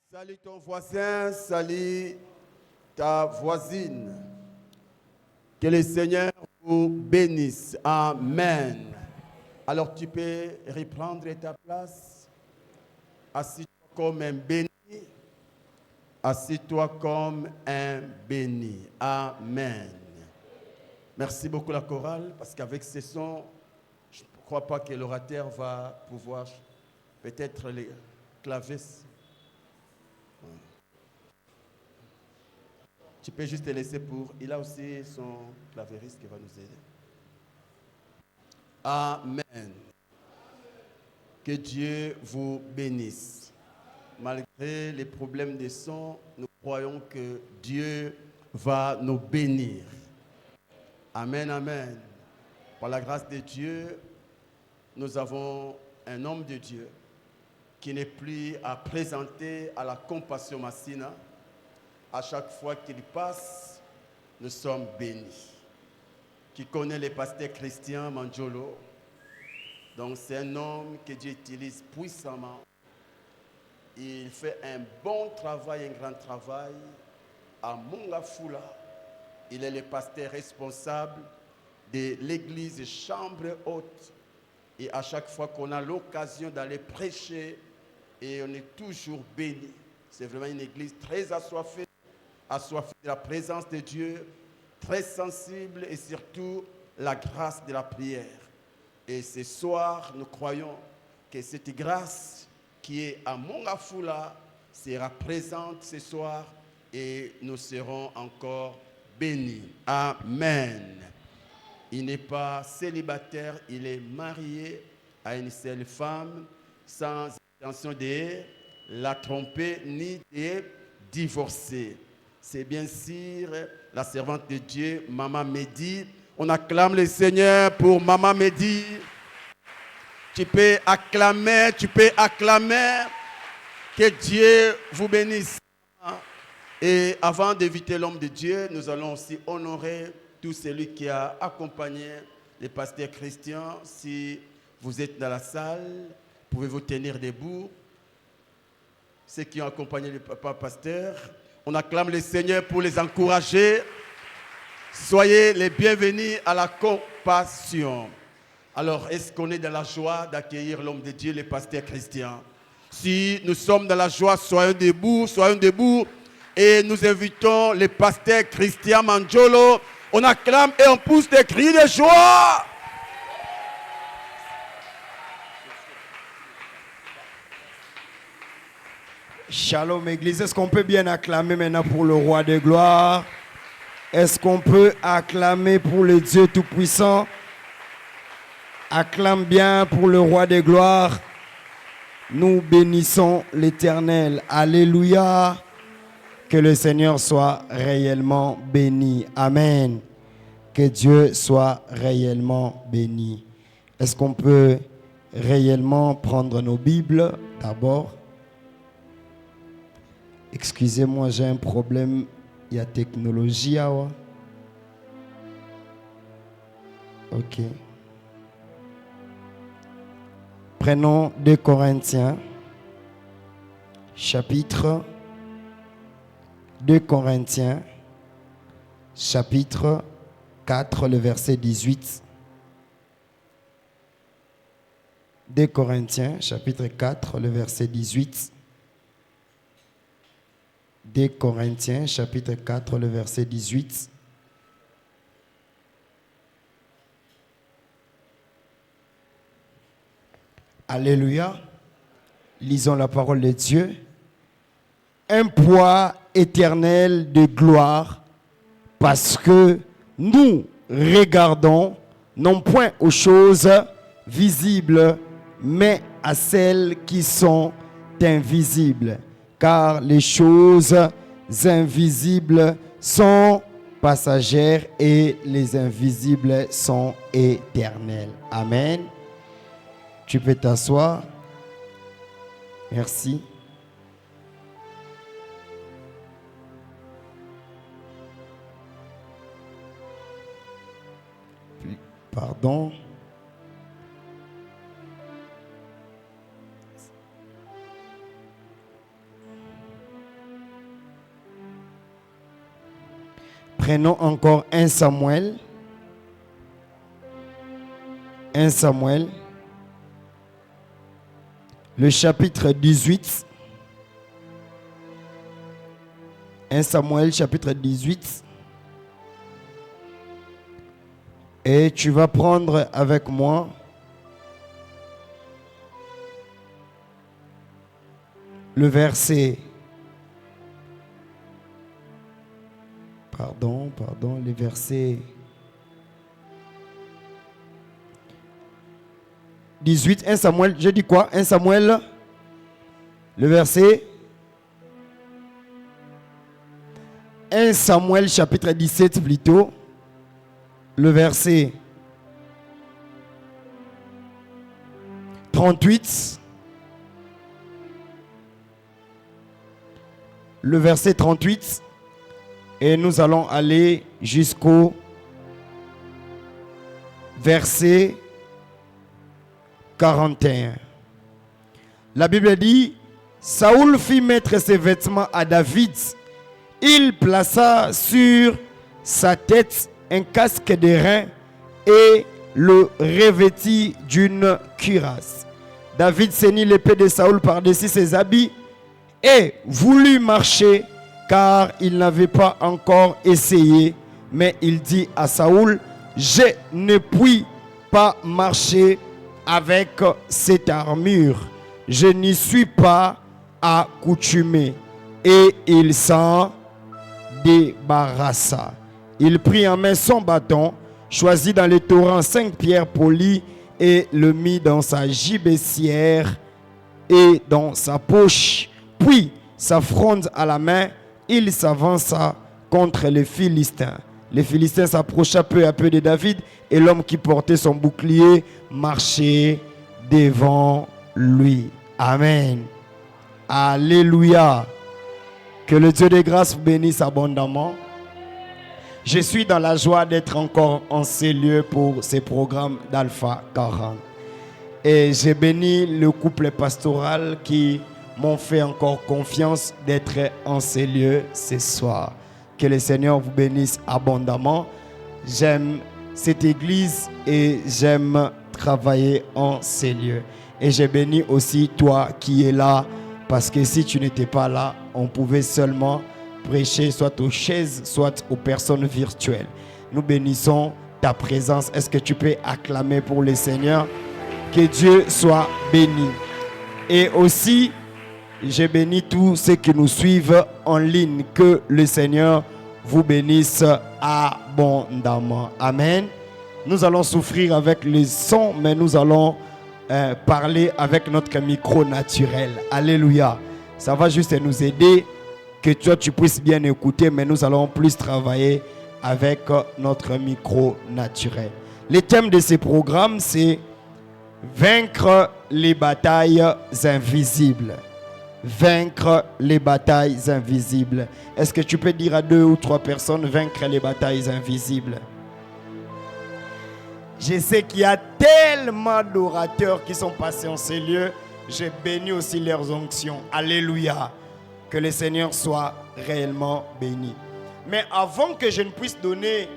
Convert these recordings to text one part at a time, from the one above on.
Salut ton voisin, salut ta voisine. Que le Seigneur vous bénisse. Amen. Alors tu peux reprendre ta place. Assis-toi comme un béni. Assis-toi comme un béni. Amen. Merci beaucoup la chorale, parce qu'avec ces sons, je ne crois pas que l'orateur va pouvoir, peut-être les claviers. Tu peux juste te laisser pour... Il a aussi son clavieriste qui va nous aider. Amen. Que Dieu vous bénisse. Malgré les problèmes de son, nous croyons que Dieu va nous bénir. Amen, amen. Par la grâce de Dieu, nous avons un homme de Dieu qui n'est plus à présenter à la Compassion Massina. À chaque fois qu'il passe, nous sommes bénis. Qui connaît le pasteur Christian Manjolo. Donc c'est un homme que Dieu utilise puissamment. Il fait un bon travail, un grand travail à Mongafula. Il est le pasteur responsable de l'église Chambre Haute. Et à chaque fois qu'on a l'occasion d'aller prêcher, et on est toujours béni. C'est vraiment une église très assoiffée de la présence de Dieu, très sensible et surtout la grâce de la prière. Et ce soir, nous croyons que cette grâce qui est à Mongafula sera présente ce soir et nous serons encore bénis. Amen. Il n'est pas célibataire, il est marié à une seule femme sans intention de la tromper ni de divorcer. C'est bien sûr la servante de Dieu, Maman Mehdi. On acclame le Seigneur pour Maman Mehdi. Tu peux acclamer. Que Dieu vous bénisse. Et avant d'éviter l'homme de Dieu, nous allons aussi honorer tout celui qui a accompagné le pasteur Christian. Si vous êtes dans la salle, pouvez-vous tenir debout. Ceux qui ont accompagné le papa pasteur, on acclame le Seigneur pour les encourager. Soyez les bienvenus à la Compassion. Alors, est-ce qu'on est dans la joie d'accueillir l'homme de Dieu, le pasteur Christian? Si nous sommes dans la joie, soyons debout. Et nous invitons le pasteur Christian Manjolo. On acclame et on pousse des cris de joie. Shalom Église, est-ce qu'on peut bien acclamer maintenant pour le roi de gloire? Est-ce qu'on peut acclamer pour le Dieu Tout-Puissant? Acclame bien pour le roi de gloire. Nous bénissons l'Éternel. Alléluia. Que le Seigneur soit réellement béni. Amen. Que Dieu soit réellement béni. Est-ce qu'on peut réellement prendre nos Bibles d'abord? Excusez-moi, j'ai un problème. Il y a technologie. Ok. Prenons 2 Corinthiens, chapitre 4, le verset 18. 2 Corinthiens, chapitre 4, le verset 18. 2 Corinthiens, chapitre 4, le verset 18. Alléluia. Lisons la parole de Dieu. Un poids éternel de gloire, parce que nous regardons non point aux choses visibles, mais à celles qui sont invisibles. Car les choses invisibles sont passagères et les invisibles sont éternelles. Amen. Tu peux t'asseoir. Merci. Pardon. Prenons encore 1 Samuel. 1 Samuel. Le chapitre 18. 1 Samuel, chapitre 18. Et tu vas prendre avec moi le verset. Les versets 18, 1 Samuel, j'ai dit quoi? 1 Samuel, le verset 1 Samuel chapitre 17 plutôt, le verset 38, le verset 38, et nous allons aller jusqu'au verset 41. La Bible dit, Saoul fit mettre ses vêtements à David. Il plaça sur sa tête un casque d'airain et le revêtit d'une cuirasse. David ceignit l'épée de Saoul par-dessus ses habits et voulut marcher, car il n'avait pas encore essayé. Mais il dit à Saoul, je ne puis pas marcher avec cette armure. Je n'y suis pas accoutumé. Et il s'en débarrassa. Il prit en main son bâton, choisit dans les torrents 5 pierres polies et le mit dans sa gibecière et dans sa poche. Puis, sa fronde à la main, il s'avança contre les Philistins. Les Philistins s'approcha peu à peu de David et l'homme qui portait son bouclier marchait devant lui. Amen. Alléluia. Que le Dieu des grâces vous bénisse abondamment. Je suis dans la joie d'être encore en ces lieux pour ces programmes d'Alpha 40. Et j'ai béni le couple pastoral qui m'ont fait encore confiance d'être en ces lieux ce soir. Que le Seigneur vous bénisse abondamment. J'aime cette église et j'aime travailler en ces lieux. Et j'ai béni aussi toi qui es là, parce que si tu n'étais pas là, on pouvait seulement prêcher soit aux chaises, soit aux personnes virtuelles. Nous bénissons ta présence. Est-ce que tu peux acclamer pour le Seigneur? Que Dieu soit béni. Et aussi, j'ai béni tous ceux qui nous suivent en ligne. Que le Seigneur vous bénisse abondamment. Amen. Nous allons souffrir avec le son, mais nous allons parler avec notre micro naturel. Alléluia. Ça va juste nous aider, que toi tu puisses bien écouter, mais nous allons plus travailler avec notre micro naturel. Le thème de ces programmes, c'est vaincre les batailles invisibles. Vaincre les batailles invisibles. Est-ce que tu peux dire à 2 ou 3 personnes, vaincre les batailles invisibles? Je sais qu'il y a tellement d'orateurs qui sont passés en ces lieux. J'ai béni aussi leurs onctions. Alléluia. Que le Seigneur soit réellement béni. Mais avant que je ne puisse donner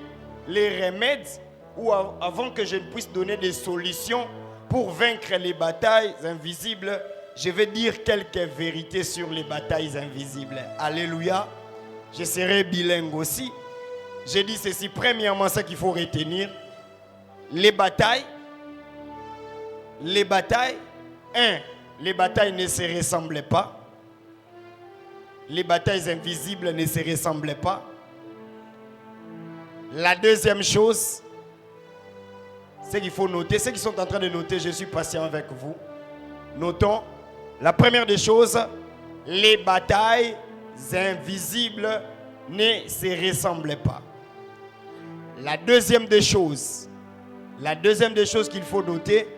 les remèdes ou avant que je ne puisse donner des solutions pour vaincre les batailles invisibles, je vais dire quelques vérités sur les batailles invisibles. Alléluia. Je serai bilingue aussi. J'ai dit ceci. Premièrement, ce qu'il faut retenir. Les batailles, les batailles ne se ressemblaient pas. Les batailles invisibles ne se ressemblaient pas. La deuxième chose, c'est qu'il faut noter. Ceux qui sont en train de noter, je suis patient avec vous. Notons. La première des choses, les batailles invisibles ne se ressemblaient pas. La deuxième des choses qu'il faut noter,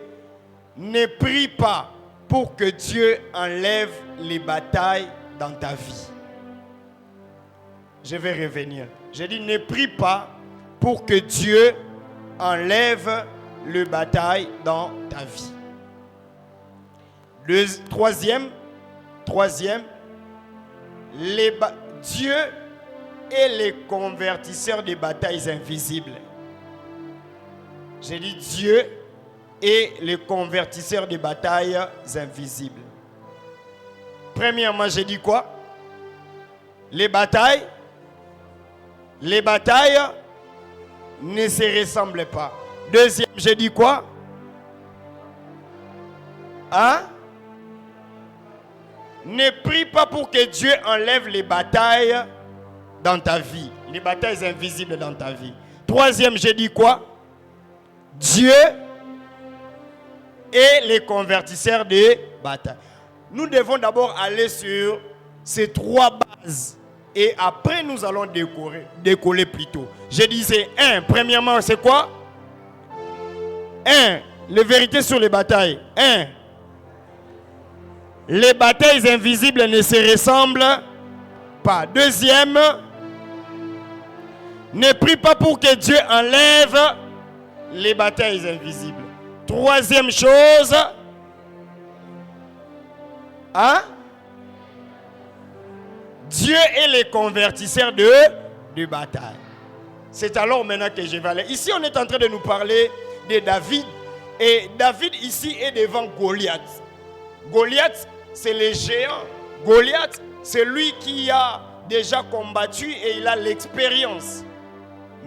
ne prie pas pour que Dieu enlève les batailles dans ta vie. Je vais revenir. J'ai dit ne prie pas pour que Dieu enlève les batailles dans ta vie. Troisième, Dieu est le convertisseur des batailles invisibles. J'ai dit Dieu est le convertisseur des batailles invisibles. Premièrement, j'ai dit quoi? Les batailles ne se ressemblent pas. Deuxième, j'ai dit quoi? Hein? Ne prie pas pour que Dieu enlève les batailles dans ta vie. Les batailles invisibles dans ta vie. Troisième, j'ai dit quoi? Dieu est le convertisseur des batailles. Nous devons d'abord aller sur ces trois bases. Et après, nous allons décoller plutôt. Je disais, premièrement, c'est quoi? Les vérités sur les batailles. Les batailles invisibles ne se ressemblent pas. Deuxième, ne prie pas pour que Dieu enlève les batailles invisibles. Troisième chose, Dieu est le convertisseur de bataille. C'est alors maintenant que je vais aller. Ici, on est en train de nous parler de David. Et David ici est devant Goliath. Goliath, c'est le géant. Goliath, c'est lui qui a déjà combattu et il a l'expérience.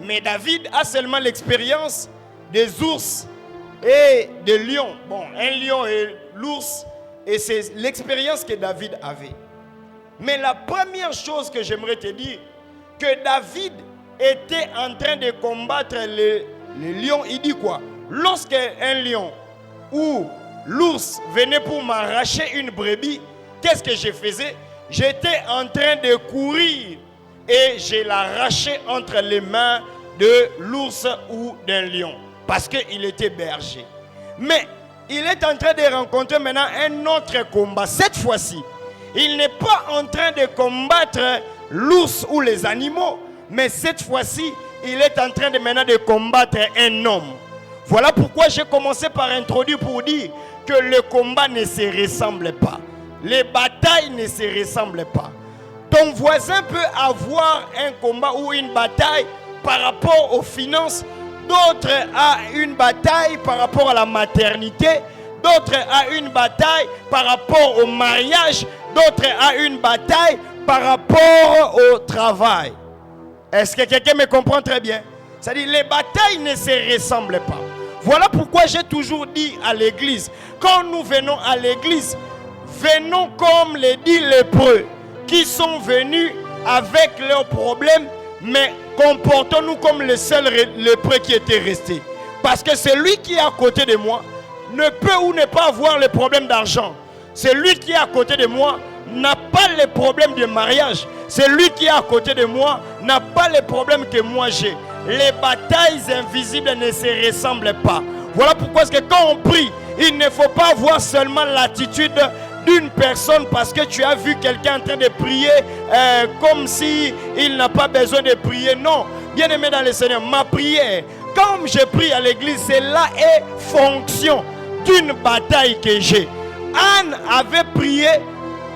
Mais David a seulement l'expérience des ours et des lions. Bon, un lion et l'ours, et c'est l'expérience que David avait. Mais la première chose que j'aimerais te dire, que David était en train de combattre les lions, il dit quoi? Lorsque un lion ou l'ours venait pour m'arracher une brebis, qu'est-ce que je faisais? J'étais en train de courir et je l'arrachais entre les mains de l'ours ou d'un lion parce qu'il était berger. Mais il est en train de rencontrer maintenant un autre combat. Cette fois-ci, il n'est pas en train de combattre l'ours ou les animaux, mais cette fois-ci, il est en train de maintenant de combattre un homme. Voilà pourquoi j'ai commencé par introduire pour dire que le combat ne se ressemble pas. Les batailles ne se ressemblent pas. Ton voisin peut avoir un combat ou une bataille par rapport aux finances. D'autres ont une bataille par rapport à la maternité. D'autres ont une bataille par rapport au mariage. D'autres ont une bataille par rapport au travail. Est-ce que quelqu'un me comprend très bien? C'est-à-dire les batailles ne se ressemblent pas. Voilà pourquoi j'ai toujours dit à l'église, quand nous venons à l'église, venons comme les 10 lépreux qui sont venus avec leurs problèmes, mais comportons-nous comme les seuls lépreux qui étaient restés. Parce que celui qui est à côté de moi ne peut ou ne pas avoir le problème d'argent. Celui qui est à côté de moi n'a pas le problème de mariage. Celui qui est à côté de moi n'a pas le problème que moi j'ai. Les batailles invisibles ne se ressemblent pas. Voilà pourquoi est-ce que quand on prie, il ne faut pas voir seulement l'attitude d'une personne parce que tu as vu quelqu'un en train de prier comme si il n'a pas besoin de prier. Non, bien aimé dans le Seigneur, ma prière, comme je prie à l'église, cela est fonction d'une bataille que j'ai. Anne avait prié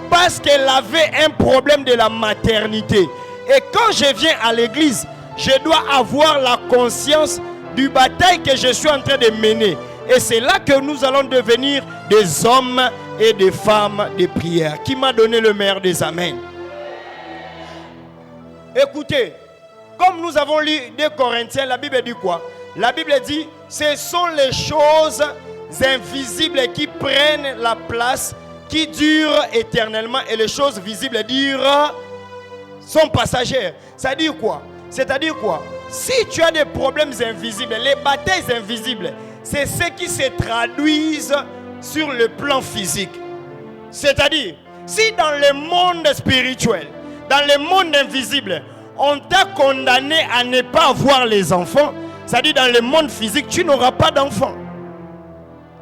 parce qu'elle avait un problème de la maternité. Et quand je viens à l'église, je dois avoir la conscience du bataille que je suis en train de mener. Et c'est là que nous allons devenir des hommes et des femmes de prière. Qui m'a donné le meilleur des amens? Écoutez, comme nous avons lu 2 Corinthiens, la Bible dit quoi? La Bible dit, ce sont les choses invisibles qui prennent la place, qui durent éternellement, et les choses visibles sont passagères. Ça dit quoi? C'est-à-dire quoi? Si tu as des problèmes invisibles, les batailles invisibles, c'est ce qui se traduisent sur le plan physique. C'est-à-dire, si dans le monde spirituel, dans le monde invisible, on t'a condamné à ne pas avoir les enfants, c'est-à-dire dans le monde physique, tu n'auras pas d'enfants.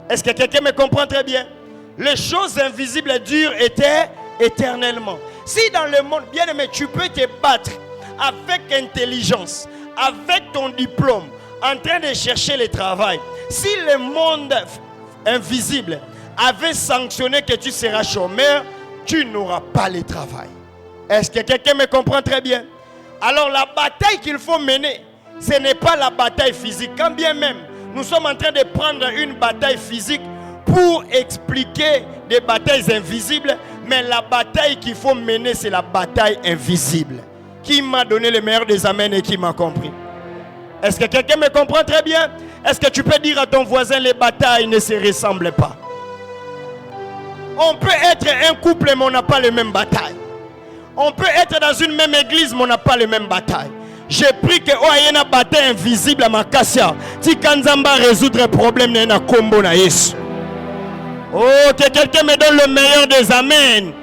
Est-ce que quelqu'un me comprend très bien? Les choses invisibles durent éternellement. Si dans le monde, bien aimé, tu peux te battre avec intelligence, avec ton diplôme, en train de chercher le travail. Si le monde invisible avait sanctionné que tu seras chômeur, tu n'auras pas le travail. Est-ce que quelqu'un me comprend très bien? Alors la bataille qu'il faut mener, ce n'est pas la bataille physique. Quand bien même, nous sommes en train de prendre une bataille physique pour expliquer des batailles invisibles, mais la bataille qu'il faut mener, c'est la bataille invisible. Qui m'a donné le meilleur des amens et qui m'a compris? Est-ce que quelqu'un me comprend très bien? Est-ce que tu peux dire à ton voisin, les batailles ne se ressemblent pas? On peut être un couple, mais on n'a pas les mêmes batailles. On peut être dans une même église, mais on n'a pas les mêmes batailles. J'ai pris que il y a une bataille invisible à Makassia. Si Kanzamba résoudre le problème, il y a un combo na Yesu. Oh, que quelqu'un me donne le meilleur des amens.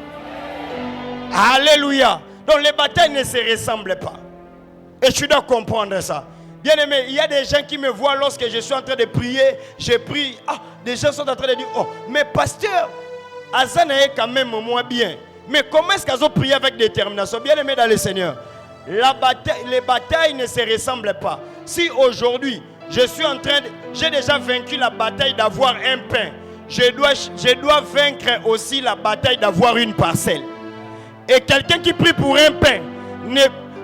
Alléluia. Donc les batailles ne se ressemblent pas. Et tu dois comprendre ça. Bien aimé, il y a des gens qui me voient lorsque je suis en train de prier. Je prie. Ah, des gens sont en train de dire, oh, mais pasteur, Azan est quand même moins bien. Mais comment est-ce qu'ils ont prié avec détermination? Bien aimé dans le Seigneur, les batailles ne se ressemblent pas. Si aujourd'hui, j'ai déjà vaincu la bataille d'avoir un pain, je dois vaincre aussi la bataille d'avoir une parcelle. Et quelqu'un qui prie pour un pain,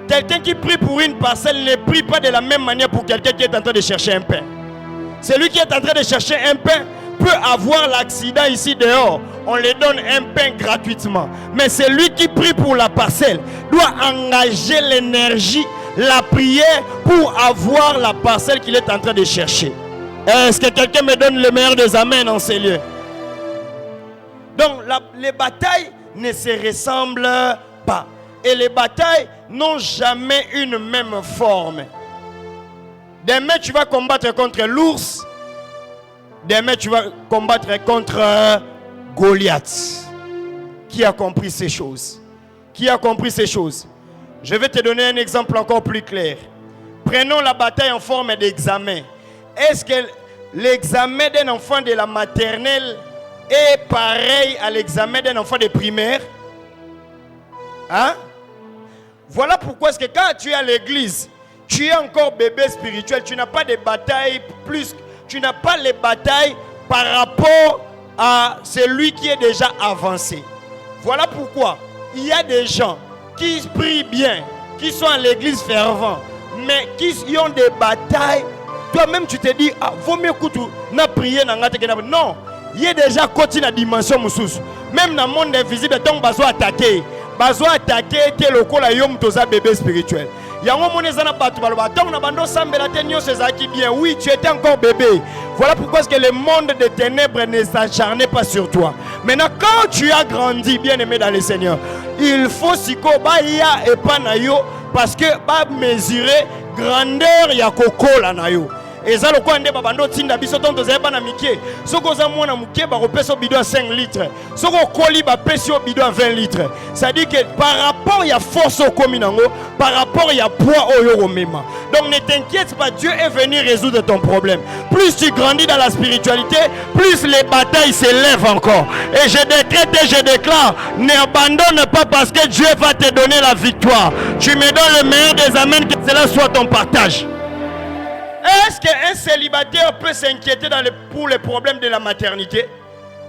quelqu'un qui prie pour une parcelle ne prie pas de la même manière pour quelqu'un qui est en train de chercher un pain. Celui qui est en train de chercher un pain peut avoir l'accident ici dehors. On lui donne un pain gratuitement. Mais celui qui prie pour la parcelle doit engager l'énergie, la prière pour avoir la parcelle qu'il est en train de chercher. Est-ce que quelqu'un me donne le meilleur des amens en ces lieux? Donc les batailles ne se ressemblent pas. Et les batailles n'ont jamais une même forme. Demain tu vas combattre contre l'ours. Demain tu vas combattre contre Goliath. Qui a compris ces choses? Qui a compris ces choses? Je vais te donner un exemple encore plus clair. Prenons la bataille en forme d'examen. Est-ce que l'examen d'un enfant de la maternelle est pareil à l'examen d'un enfant de primaire? Hein? Voilà pourquoi est-ce que quand tu es à l'église, tu es encore bébé spirituel, tu n'as pas de bataille plus, tu n'as pas les batailles par rapport à celui qui est déjà avancé. Voilà pourquoi il y a des gens qui prient bien, qui sont à l'église fervent, mais qui ont des batailles. Toi-même tu te dis, ah, vaut mieux que tu n'as prié. Non, il y a déjà côté la dimension moussous. Même dans le monde invisible, tu as attaqué. Tu as attaqué, tu es le col à yom toza bébé spirituel. Oui, tu étais encore bébé. Voilà pourquoi est-ce que le monde des ténèbres ne s'acharnait pas sur toi. Maintenant, quand tu as grandi, bien aimé dans le Seigneur, il faut ya et pas nayo parce que va mesurer grandeur ya kokola nayo. Et ça, le quoi, on babando tinda biso ton to zeba na mikie. Soko za mwana mukie ba repeso bidon à 5 litres. Soko koli ba pesio bidon à 20 litres. Ça dit que par rapport ya force au kominango, par rapport ya poids au yoromema. Donc ne t'inquiète pas, Dieu est venu résoudre ton problème. Plus tu grandis dans la spiritualité, plus les batailles s'élèvent encore. Et je décrète et je déclare, n'abandonne pas parce que Dieu va te donner la victoire. Tu me donnes le meilleur des amens, que cela soit ton partage. Est-ce qu'un célibataire peut s'inquiéter pour les problèmes de la maternité?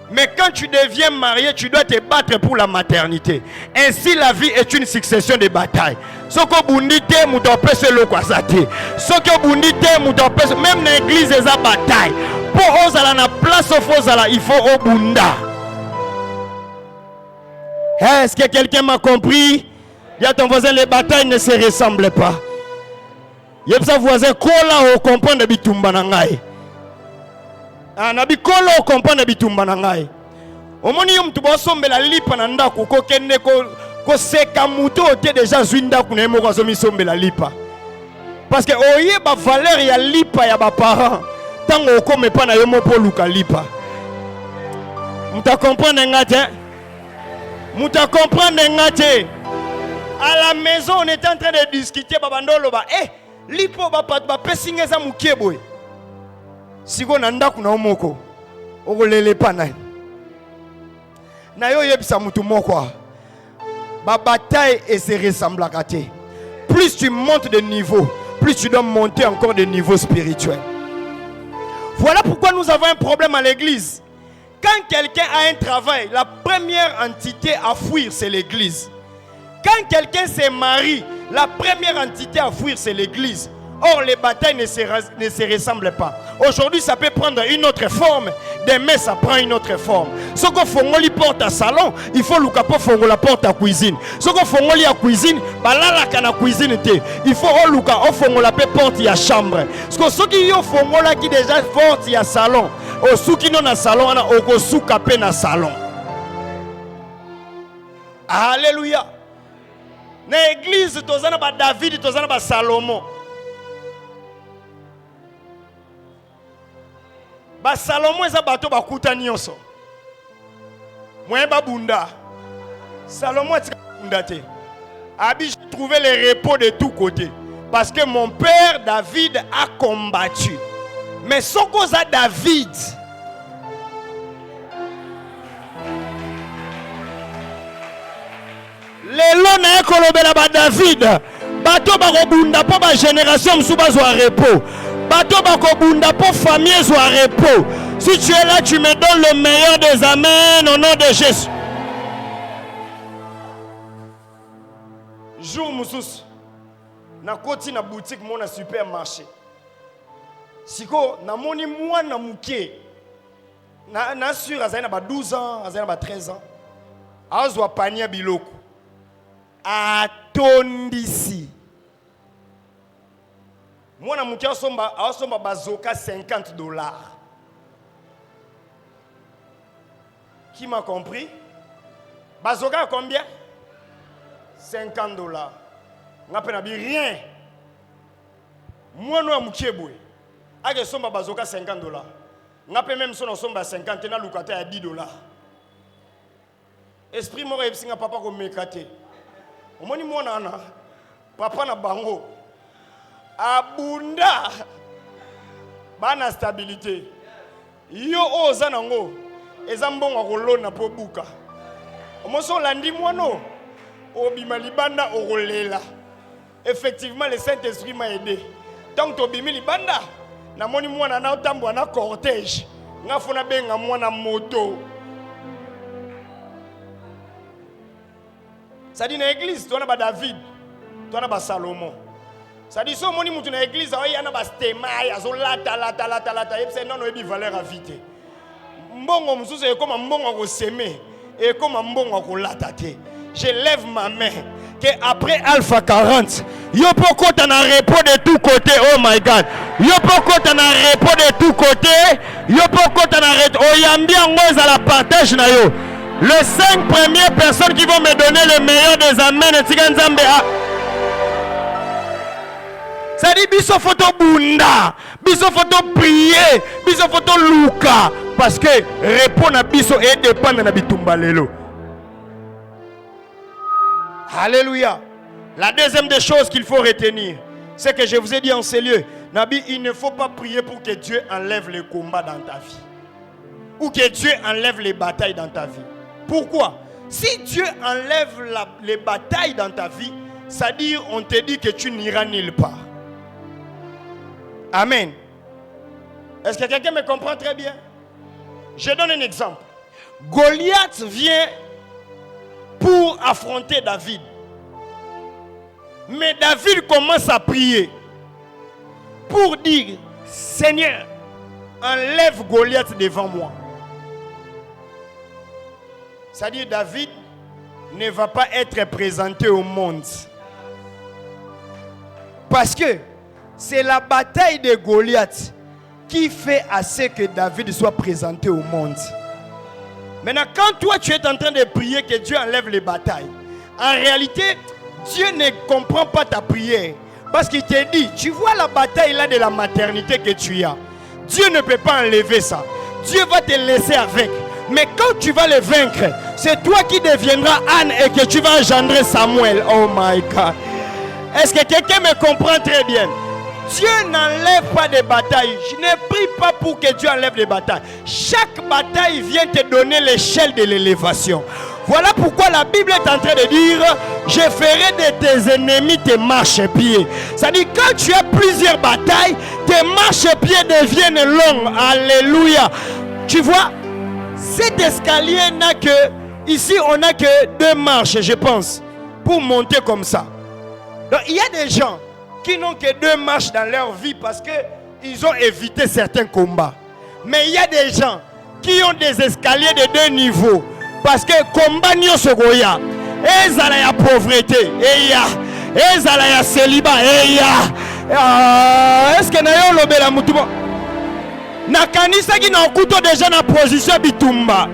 Mais quand tu deviens marié, tu dois te battre pour la maternité. Ainsi, la vie est une succession de batailles. Soko bundite mutopese lokwasate. Soko bundite mutopese même l'église est à bataille. Pour ozala na place ofozala, il faut obunda. Est-ce que quelqu'un m'a compris? Il y a ton voisin, les batailles ne se ressemblent pas. Yebsa voisin kola o comprendre bitumba na ngai. Anabi kola o comprendre bitumba na ngai. Omoni yo mtu bosombela lipa na ndako ko kende ko seka muto te déjà zwinda ku na mo ko somi sombela lipa. Parce que oye ba valeur ya lipa ya ba parents tango ko me pa na yo mo po luka lipa. Muta comprendre ngate? Muta comprendre ngate? À la maison on était en train de discuter babandolo ba lipo ba pesinga za mukeboy siko na ndaku na omoko okolele pa na yo yebisa mutu moko ba bataille et se ressemble à te. Plus tu montes de niveau, plus tu dois monter encore de niveau spirituel. Voilà pourquoi nous avons un problème à l'église. Quand quelqu'un a un travail, la première entité à fuir c'est l'église. Quand quelqu'un se marie, La première entité à fuir, c'est l'église. Or, les batailles ne se ressemblent pas. Aujourd'hui, ça peut prendre une autre forme. Demain, ça prend une autre forme. Ce qu'on fait la porte à salon, il faut faire la porte à cuisine. Ce qu'on fait à cuisine, la cuisine, il faut faire la porte à chambre. Ce que ceux qui font la qui déjà porte à salon, ceux qui n'ont pas salon, on a sous capé dans salon. Alléluia. Dans l'église, tu as David, tu as Salomon. Salomon est un bateau bakuta nyonso. Moi babunda. Salomon est bunda te. Abi j'ai trouvé le repos de tous côtés parce que mon père David a combattu. Mais ce cause à David. Lelo na ekolobela ba David. Bateau bakobunda po ba génération msuba zo repos. Bateau bakobunda pour famille soit repos. Si tu es là, tu me donnes le meilleur des amens au nom de Jésus. Jour moussous, na koti na boutique mon na supermarché. Siko na moni moi na muke. Na sur azana ba 12 ans, azana ba 13 ans. Azwa pania biloko. Atondisi. Moi, je suis bazoka $50. Qui m'a compris? Bazoka à combien? $50. Je n'ai rien. Moi, je suis bazoka $50. Je peux même si je 50, je suis $10. Esprit moi, je suis papa comme mekate. Moi, papa na bango. Abunda bana stabilité yo ozanango ezambonga kolona po buka omoso landi mono obima libanda okolela. Effectivement le Saint-Esprit m'a aidé tant to bimi libanda na moni mwana na otambwa na cortège ngafuna benga mwana moto. Ça dit na église tu na ba David tu na ba Salomon. Ça dit, si on est dans l'église, il y a un bastéma, il y a un non, il y a valeur à vite. Mbongo msusu est comme un mbongo à semer et comme un mbongo à latate. Je lève ma main que après Alpha 40, yo poko t'en a repos de tous côtés. Oh my God, yo poko t'en a repos de tous côtés. Yo poko t'en a repos. Oyambi angoz à la partage na yo. Les 5 premières personnes qui vont me donner le meilleur des amens et tiganzambe. Ça dit, biso photo bunda, biso photo prier, biso photo luka. Parce que répondre à biso et dépendre de bitumba lelo. Alléluia. La deuxième des choses qu'il faut retenir, c'est que je vous ai dit en ces lieux, Nabi, il ne faut pas prier pour que Dieu enlève les combats dans ta vie. Ou que Dieu enlève les batailles dans ta vie. Pourquoi? Si Dieu enlève les batailles dans ta vie, c'est-à-dire on te dit que tu n'iras nulle part. Amen. Est-ce que quelqu'un me comprend très bien? Je donne un exemple. Goliath vient pour affronter David. Mais David commence à prier pour dire, Seigneur, enlève Goliath devant moi. C'est-à-dire David ne va pas être présenté au monde. Parce que c'est la bataille de Goliath qui fait à ce que David soit présenté au monde. Maintenant, quand toi tu es en train de prier que Dieu enlève les batailles, en réalité, Dieu ne comprend pas ta prière. Parce qu'il te dit, tu vois la bataille là de la maternité que tu as. Dieu ne peut pas enlever ça. Dieu va te laisser avec. Mais quand tu vas le vaincre, c'est toi qui deviendras Anne et que tu vas engendrer Samuel. Oh my God. Est-ce que quelqu'un me comprend très bien? Dieu n'enlève pas des batailles. Je ne prie pas pour que Dieu enlève les batailles. Chaque bataille vient te donner l'échelle de l'élévation. Voilà pourquoi la Bible est en train de dire, je ferai de tes ennemis tes marchepieds. C'est-à-dire quand tu as plusieurs batailles, tes marchepieds deviennent longs. Alléluia. Tu vois, cet escalier n'a que, ici on n'a que 2 marches, je pense, pour monter comme ça. Donc il y a des gens qui n'ont que 2 marches dans leur vie parce qu'ils ont évité certains combats. Mais il y a des gens qui ont des escaliers de 2 niveaux parce que combat nyo sogoya. Ezala ya pauvreté, eya. Ezala ya célibat, eya. Est-ce que nayo lobela mutuba? Na kanisa ki na okuto déjà na position bitumba.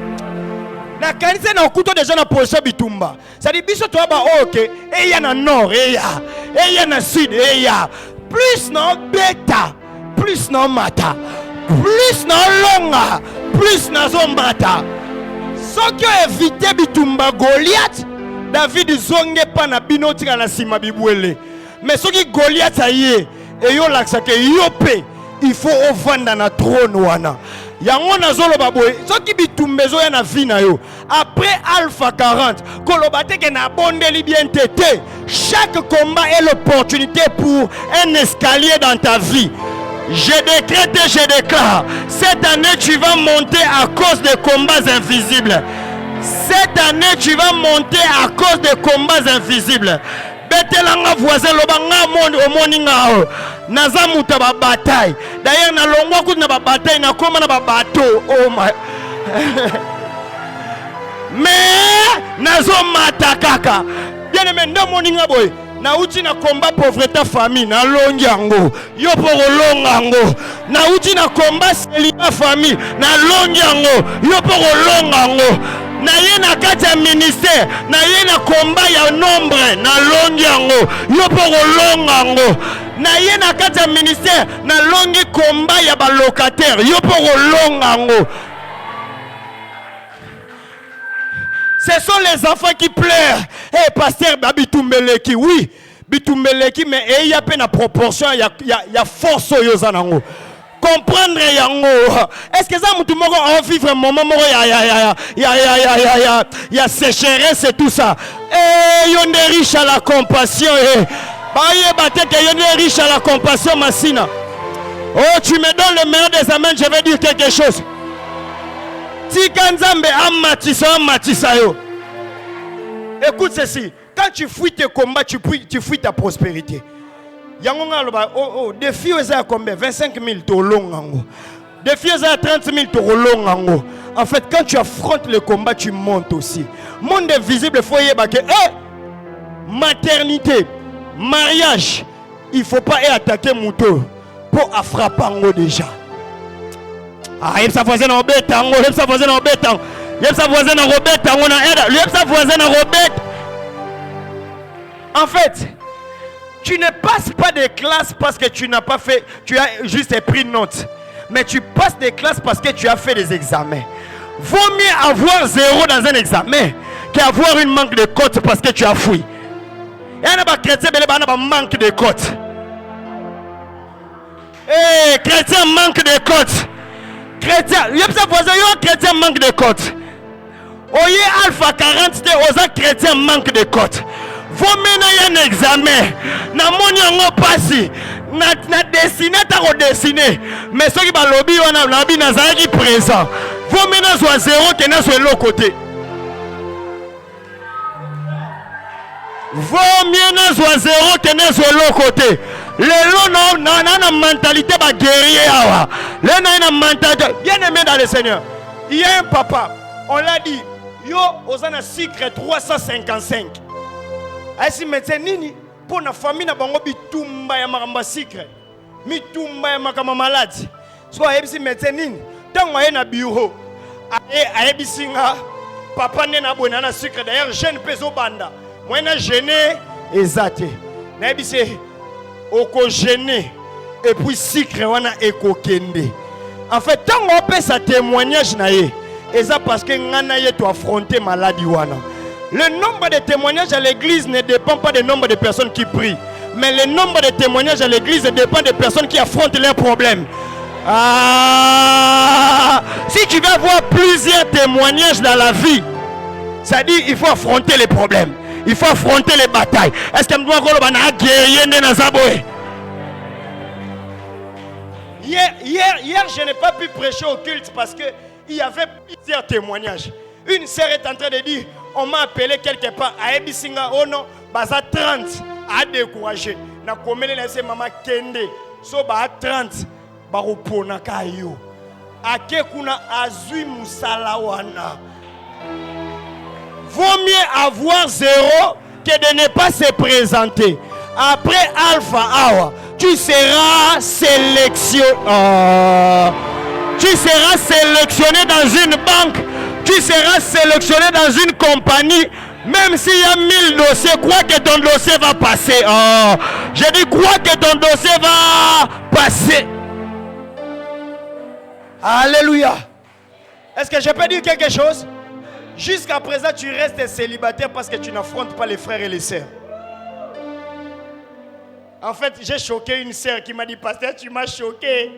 Na kanisa na okuto déjà na position bitumba. Ça dit biso to ba OK, eya na nord, eya. Eya na sud, eya. Plus na beta, plus na mata. Plus na longa, plus na zombata. Ceux qui ont évité bitumba Goliath, David zonge pa na bino tika na sima bibwele. Mais ceux qui Goliath aye, et yo laksa ke yope, il faut ovanda na trône wana. Yango na zolo baboy, ceux qui bitumbezo ya na vie na yo. Après Alpha 40, kolobate ke na bondeli bien tété. Chaque combat est l'opportunité pour un escalier dans ta vie. Je décrète et je déclare, cette année tu vas monter à cause de combats invisibles. Cette année tu vas monter à cause de combats invisibles. Betelanga voisin lobanga monde au moninga naza muta ba bataille. D'ailleurs na longwa ku na ba bataille na koma na ba bateau. Oh my. Mais nazo mata kaka. Bien aimé ndo moninga boy. Na uti na combat pauvreté famille na longi yango yo poko longa yango na uti na combat célibat famille na longi yango yo poko longa yango na ye na kati ya ministère na ye na combat ya nombre na longi yango yo poko longa yango na ye na kati ya ministère na longi combat ya ba locataire yo poko longa yango. Ce sont les enfants qui pleurent. Eh, pasteur Bitumbeleki, oui, Bitumbeleki, mais il y a peine à proportion, il y a force au Yozanango. Comprendre yango. Est-ce que ça tout le monde a vivre un moment il y a sécheresse et tout ça. Eh, yon est riche à la compassion. Eh, yon est riche à la compassion, Massina. Oh, tu me donnes le meilleur des amens, je vais dire quelque chose. Écoute ceci, quand tu fuis tes combats, tu fuis ta prospérité. Des filles à combien? 25 000 tolongango. Des filles à 30 000 tolongango. En fait, quand tu affrontes le combat, tu montes aussi. Monde invisible, foyer baké. Maternité, mariage, il ne faut pas attaquer Mouto pour frapper déjà. Ah, il sa voisin en bête, il sa voisin en bête, il sa voisin en Robert, on a aide, il sa voisin en Robert. En fait, tu ne passes pas des classes parce que tu n'as pas fait, tu as juste pris note, mais tu passes des classes parce que tu as fait des examens. Vaut mieux avoir 0 dans un examen qu'avoir une manque de cote parce que tu as fouillé. Et on a pas chrétien, mais on a manque de cote. Eh, chrétien manque de cote. Chrétien, il y a ça voisin, chrétien manque de cote. Oye Alpha 40, aux chrétiens manque de cote. Vous menez un examen. Na moni yango pasi. Na dessiner ta redessiner. Mais ceux qui va lobby on a lobby na zaki présent. Vous menez soit 0 qui n'est sur l'autre côté. Vous menez soit 0 qui n'est sur l'autre côté. Les lots n'ont mentalité de guerrier. Les n'a mentalité. Bien aimé dans le Seigneur. Il y a un papa. On l'a dit. Yo, osana secret 355. Ainsi médecin nini pour la famille na bango bitumba ya makamba secret. Mitumba ya makamba malade. Soit ainsi médecin nini. Tant wa na bureau. Aye bisinga papa ne na bona na secret d'ailleurs jeune peso banda. Moi na gêné ezate. Na bise oko gêné et puis secret wana ekokende. En fait tant on peut sa témoignage na ye. Et ça parce que nganaye tu affronter maladie wana. Le nombre de témoignages à l'église ne dépend pas du nombre de personnes qui prient, mais le nombre de témoignages à l'église dépend des personnes qui affrontent leurs problèmes. Ah, si tu veux avoir plusieurs témoignages dans la vie, ça dit il faut affronter les problèmes, il faut affronter les batailles. Est-ce que hier je n'ai pas pu prêcher au culte parce que il y avait plusieurs témoignages. Une sœur est en train de dire, on m'a appelé quelque part à Ebisinga, oh non, baza 30, a découragé. Na komele na se mama kende so ba 30 ba repona kayo. Ake kuna azui musala wana. Vaut mieux avoir 0 que de ne pas se présenter. Après Alpha Hour, tu seras sélectionné. Tu seras sélectionné dans une banque. Tu seras sélectionné dans une compagnie. Même s'il y a 1000 dossiers, crois que ton dossier va passer. Je dis, crois que ton dossier va passer. Alléluia. Est-ce que je peux dire quelque chose? Jusqu'à présent, tu restes célibataire parce que tu n'affrontes pas les frères et les sœurs. En fait, j'ai choqué une sœur qui m'a dit, pasteur, tu m'as choqué.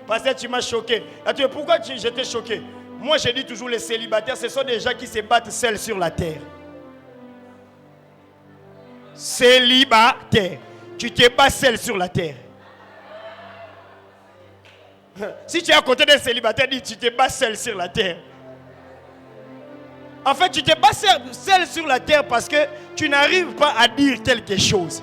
Pasteur, tu m'as choqué. Pourquoi j'étais choqué? Moi, je dis toujours, les célibataires, ce sont des gens qui se battent seuls sur la terre. Célibataire. Tu te bats seul sur la terre. Si tu es à côté d'un célibataire, dis, tu te bats seul sur la terre. En fait, tu te bats seul sur la terre parce que tu n'arrives pas à dire quelque chose.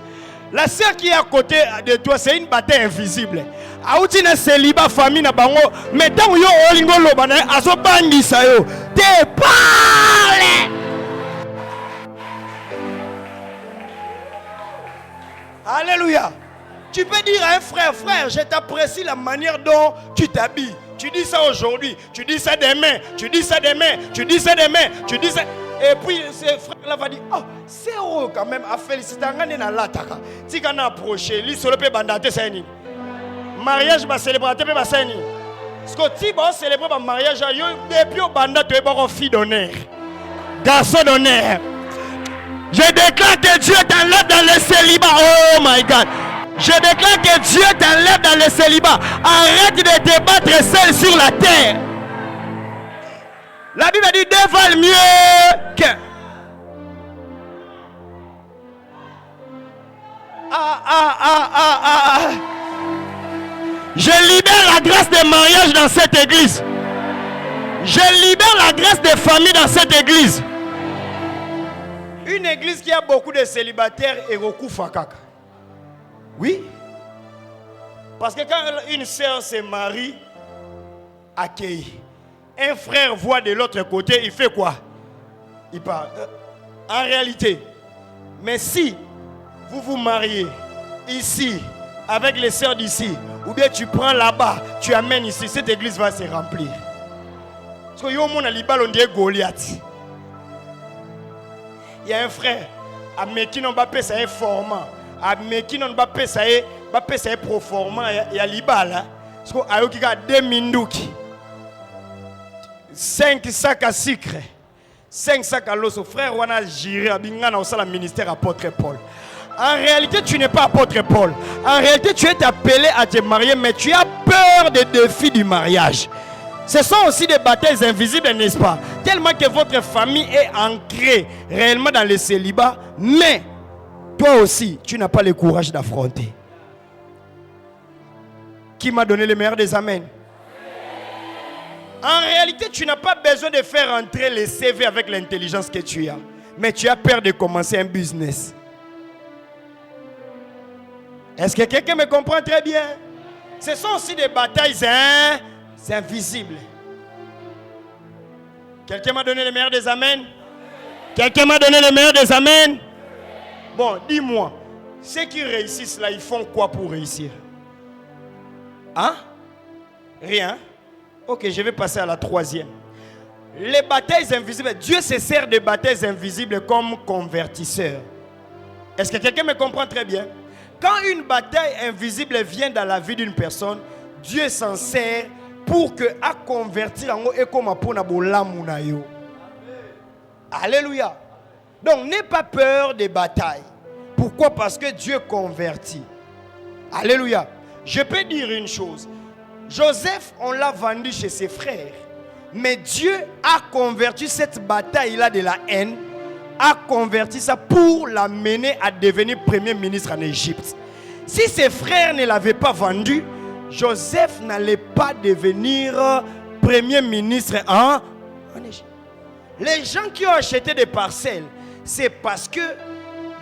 La sœur qui est à côté de toi, c'est une bataille invisible. Aouti na célibat famille na bango, mais tant yo olingo lobana aso bangisa yo. Te parle. Alléluia. Tu peux dire à un frère, frère, je t'apprécie la manière dont tu t'habilles. Tu dis ça aujourd'hui, tu dis ça demain, tu dis ça demain, tu dis ça demain, tu dis ça. Et puis ce frère-là va dire, oh, c'est heureux quand même à féliciter. Si on a approché, lui solo peut bandater ça ni. Mariage va célébrer, peut pas ça ni. Ce que tu vas célébrer le mariage, depuis au bandat tu es bon fille d'honneur, garçon d'honneur. Je déclare que Dieu t'enlève dans le célibat. Oh my God. Je déclare que Dieu t'enlève dans le célibat. Arrête de te battre seul sur la terre. La Bible dit deux valent mieux qu'un. Je libère la grâce de mariage dans cette église. Je libère la grâce de famille dans cette église. Une église qui a beaucoup de célibataires et beaucoup fakaka. Oui. Parce que quand une sœur se marie, accueille. Un frère voit de l'autre côté, il fait quoi? Il parle. En réalité, mais si vous vous mariez ici, avec les sœurs d'ici, ou bien tu prends là-bas, tu amènes ici, cette église va se remplir. Parce que yo mon alibal on dit Goliath. Il y a un frère, à Mekino Mbappé, ça est formant. À Mekino Mbappé, ça est proformant. Il y a l'ibal. Parce que Ayoki a 2 mindouki. 5 sacs à sucre. 5 sacs à l'eau. Son frère, on a géré à Bingana au sein du ministère apôtre Paul. En réalité, tu n'es pas apôtre Paul. En réalité, tu es appelé à te marier, mais tu as peur des défis du mariage. Ce sont aussi des batailles invisibles, n'est-ce pas? Tellement que votre famille est ancrée réellement dans le célibat, mais toi aussi, tu n'as pas le courage d'affronter. Qui m'a donné le meilleur des amens? En réalité, tu n'as pas besoin de faire entrer les CV avec l'intelligence que tu as, mais tu as peur de commencer un business. Est-ce que quelqu'un me comprend très bien? Ce sont aussi des batailles invisibles. Quelqu'un m'a donné le meilleur des amens? Quelqu'un m'a donné le meilleur des amens? Bon, dis-moi, ceux qui réussissent là, ils font quoi pour réussir? Hein? Rien. Ok, je vais passer à la 3e. Les batailles invisibles, Dieu se sert de batailles invisibles comme convertisseur. Est-ce que quelqu'un me comprend très bien? Quand une bataille invisible vient dans la vie d'une personne, Dieu s'en sert pour que à convertir en et comme pour na yo. Alléluia. Donc n'aie pas peur des batailles. Pourquoi? Parce que Dieu convertit. Alléluia. Je peux dire une chose. Joseph, on l'a vendu chez ses frères. Mais Dieu a converti cette bataille-là de la haine, a converti ça pour l'amener à devenir premier ministre en Égypte. Si ses frères ne l'avaient pas vendu, Joseph n'allait pas devenir premier ministre en Égypte. Les gens qui ont acheté des parcelles, c'est parce que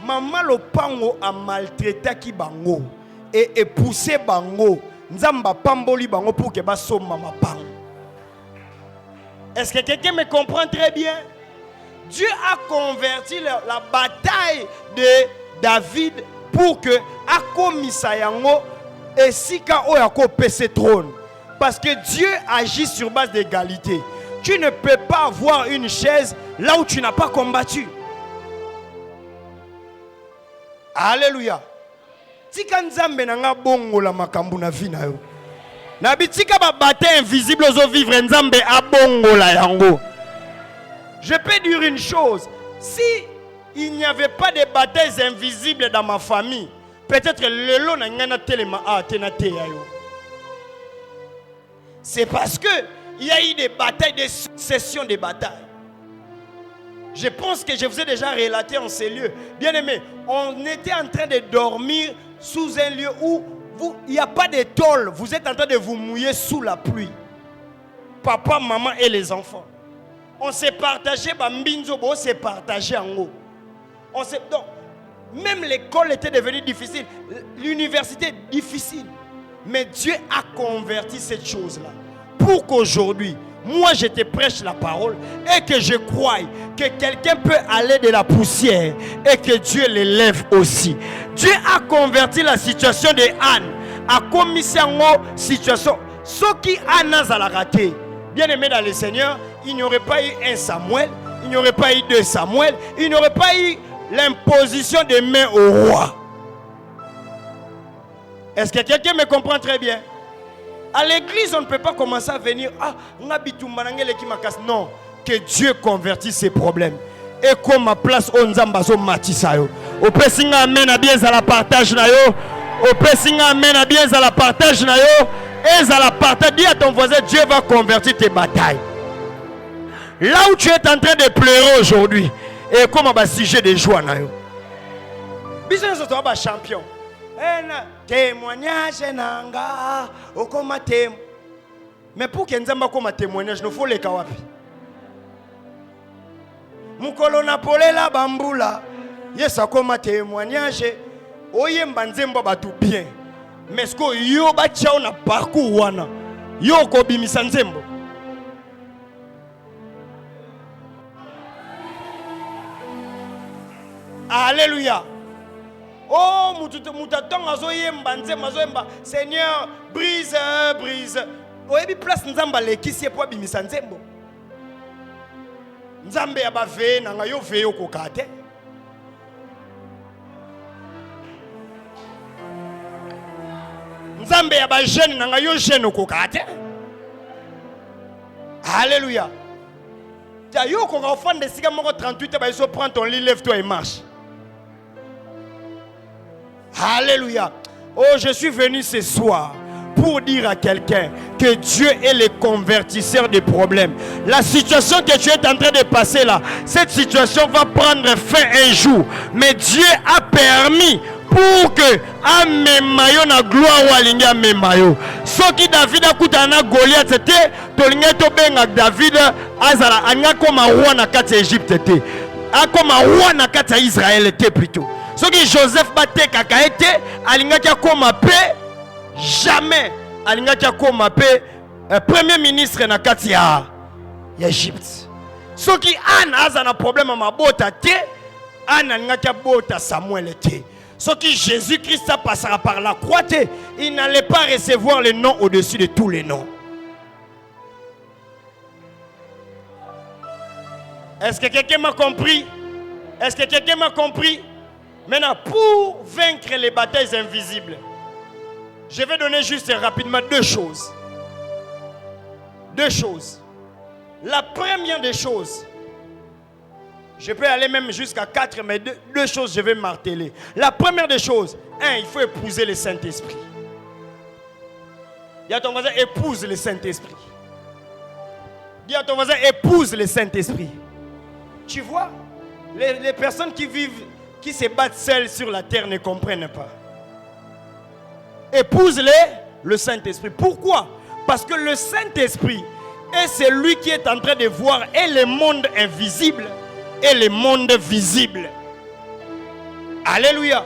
Maman lopango a maltraité ki bango et poussé bango. Nzamba pamboli bango pour que baso mama pango. Est-ce que quelqu'un me comprend très bien? Dieu a converti la bataille de David pour que akomisa yango et sika oyako pese trône. Parce que Dieu agit sur base d'égalité. Tu ne peux pas avoir une chaise là où tu n'as pas combattu. Alléluia. Tika nzambe nanga bongo la makambu na vi na yo. Na bitika ba bataille invisible ozo vivre nzambe a bongo la yango. Je peux dire une chose, si il n'y avait pas de batailles invisibles dans ma famille, peut-être le lot n'angana telema a tenate yayo. C'est parce que il y a eu des batailles, des successions de batailles. Je pense que je vous ai déjà relaté en ces lieux. Bien aimé, on était en train de dormir sous un lieu où il n'y a pas de tôle. Vous êtes en train de vous mouiller sous la pluie. Papa, maman et les enfants. On s'est partagé, on s'est partagé en haut. Donc, même l'école était devenue difficile. L'université difficile. Mais Dieu a converti cette chose-là. Pour qu'aujourd'hui, moi je te prêche la parole et que je croie que quelqu'un peut aller de la poussière et que Dieu l'élève aussi. Dieu a converti la situation de Anne. A commis une situation. Ce qui Anne a raté. Bien aimé dans le Seigneur, il n'y aurait pas eu un Samuel, il n'y aurait pas eu deux Samuel, il n'y aurait pas eu l'imposition des mains au roi. Est-ce que quelqu'un me comprend très bien? À l'église, on ne peut pas commencer à venir. Non, que Dieu convertisse ses problèmes. Et comme ma place, on zambazo matisayo. Au pressing amen à bien à la partage na yo. Au pressing amen à bien à la partage na yo. Et à la partage, dis à ton voisin, Dieu va convertir tes batailles. Là où tu es en train de pleurer aujourd'hui, et comme un sujet de joie na yo. Bisous sur toi, champion. Témoignage nanga okoma tem. Mais pour que nzamba koma témoignage, il faut les kawapi. Mukolo na polela bambula. Yesa koma témoignage. Oyemba nzemba batu bien. Mais ce que yo ba chao na parcours wana. Yo ko bimisa nzembo. Alléluia. Oh, Seigneur, brise, brise. Oyebi place nzamba lekisi po bimisa nzembo. Nzambe ya bave nanga yo veyo kokate. Nzambe ya ba jeune nanga yo jeune kokate. Alléluia. Ta yo ko enfant de sika moko 38 ba iso prends ton lit, lève-toi et marche. Alléluia. Oh, je suis venu ce soir pour dire à quelqu'un que Dieu est le convertisseur des problèmes. La situation que tu es en train de passer là, cette situation va prendre fin un jour. Mais Dieu a permis pour que Amemayo na gloire ou alingi Amemayo. Ce qui David a coûté à Goliath, c'était Tolinga Tobenga David Azala Anga comme un roi na kati Égypte, comme un roi na kati Israël était plutôt. Ce qui Joseph Baté kaka été, alingaki akoma paix, jamais alingaki akoma paix premier ministre na kati ya Égypte. Ce qui Anne a un problème à mabota té, Anne alingaki abota Samuel était. Ce qui Jésus-Christ passera par la croix, il n'allait pas recevoir le nom au-dessus de tous les noms. Est-ce que quelqu'un m'a compris? Est-ce que quelqu'un m'a compris? Maintenant, pour vaincre les batailles invisibles, je vais donner juste rapidement deux choses. Deux choses. La première des choses, je peux aller même jusqu'à 4, mais deux choses je vais marteler. La première des choses, il faut épouser le Saint-Esprit. Dis à ton voisin, épouse le Saint-Esprit. Dis à ton voisin, épouse le Saint-Esprit. Tu vois, les personnes qui vivent, qui se battent seules sur la terre ne comprennent pas. Épouse-les, le Saint-Esprit. Pourquoi? Parce que le Saint-Esprit est celui qui est en train de voir et le monde invisible et le monde visible. Alléluia.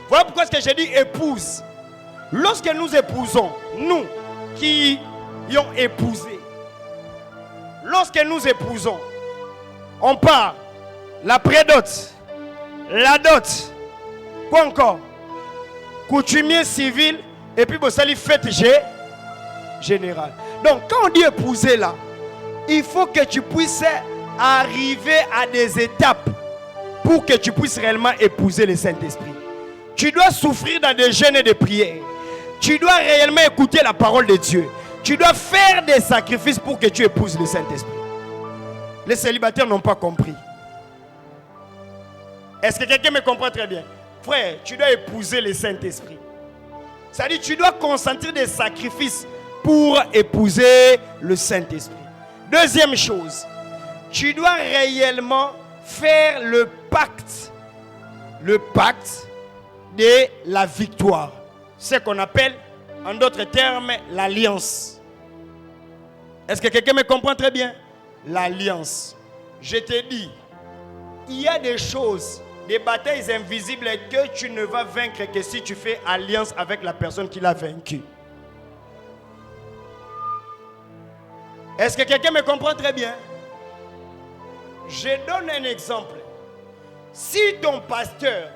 Voilà pourquoi j'ai dit épouse. Lorsque nous épousons, nous qui ayons épousé, lorsque nous épousons, on part la prédot, la dot, quoi encore? Coutumier civil, et puis vous allez fête générale. Donc quand on dit épouser là, il faut que tu puisses arriver à des étapes pour que tu puisses réellement épouser le Saint-Esprit. Tu dois souffrir dans des jeûnes et des prières. Tu dois réellement écouter la parole de Dieu. Tu dois faire des sacrifices pour que tu épouses le Saint-Esprit. Les célibataires n'ont pas compris. Est-ce que quelqu'un me comprend très bien? Frère, tu dois épouser le Saint-Esprit. C'est-à-dire tu dois consentir des sacrifices pour épouser le Saint-Esprit. Deuxième chose, tu dois réellement faire le pacte de la victoire. Ce qu'on appelle, en d'autres termes, l'alliance. Est-ce que quelqu'un me comprend très bien? L'alliance. Je te dis, il y a des choses, des batailles invisibles que tu ne vas vaincre que si tu fais alliance avec la personne qui l'a vaincu. Est-ce que quelqu'un me comprend très bien? Je donne un exemple. Si ton pasteur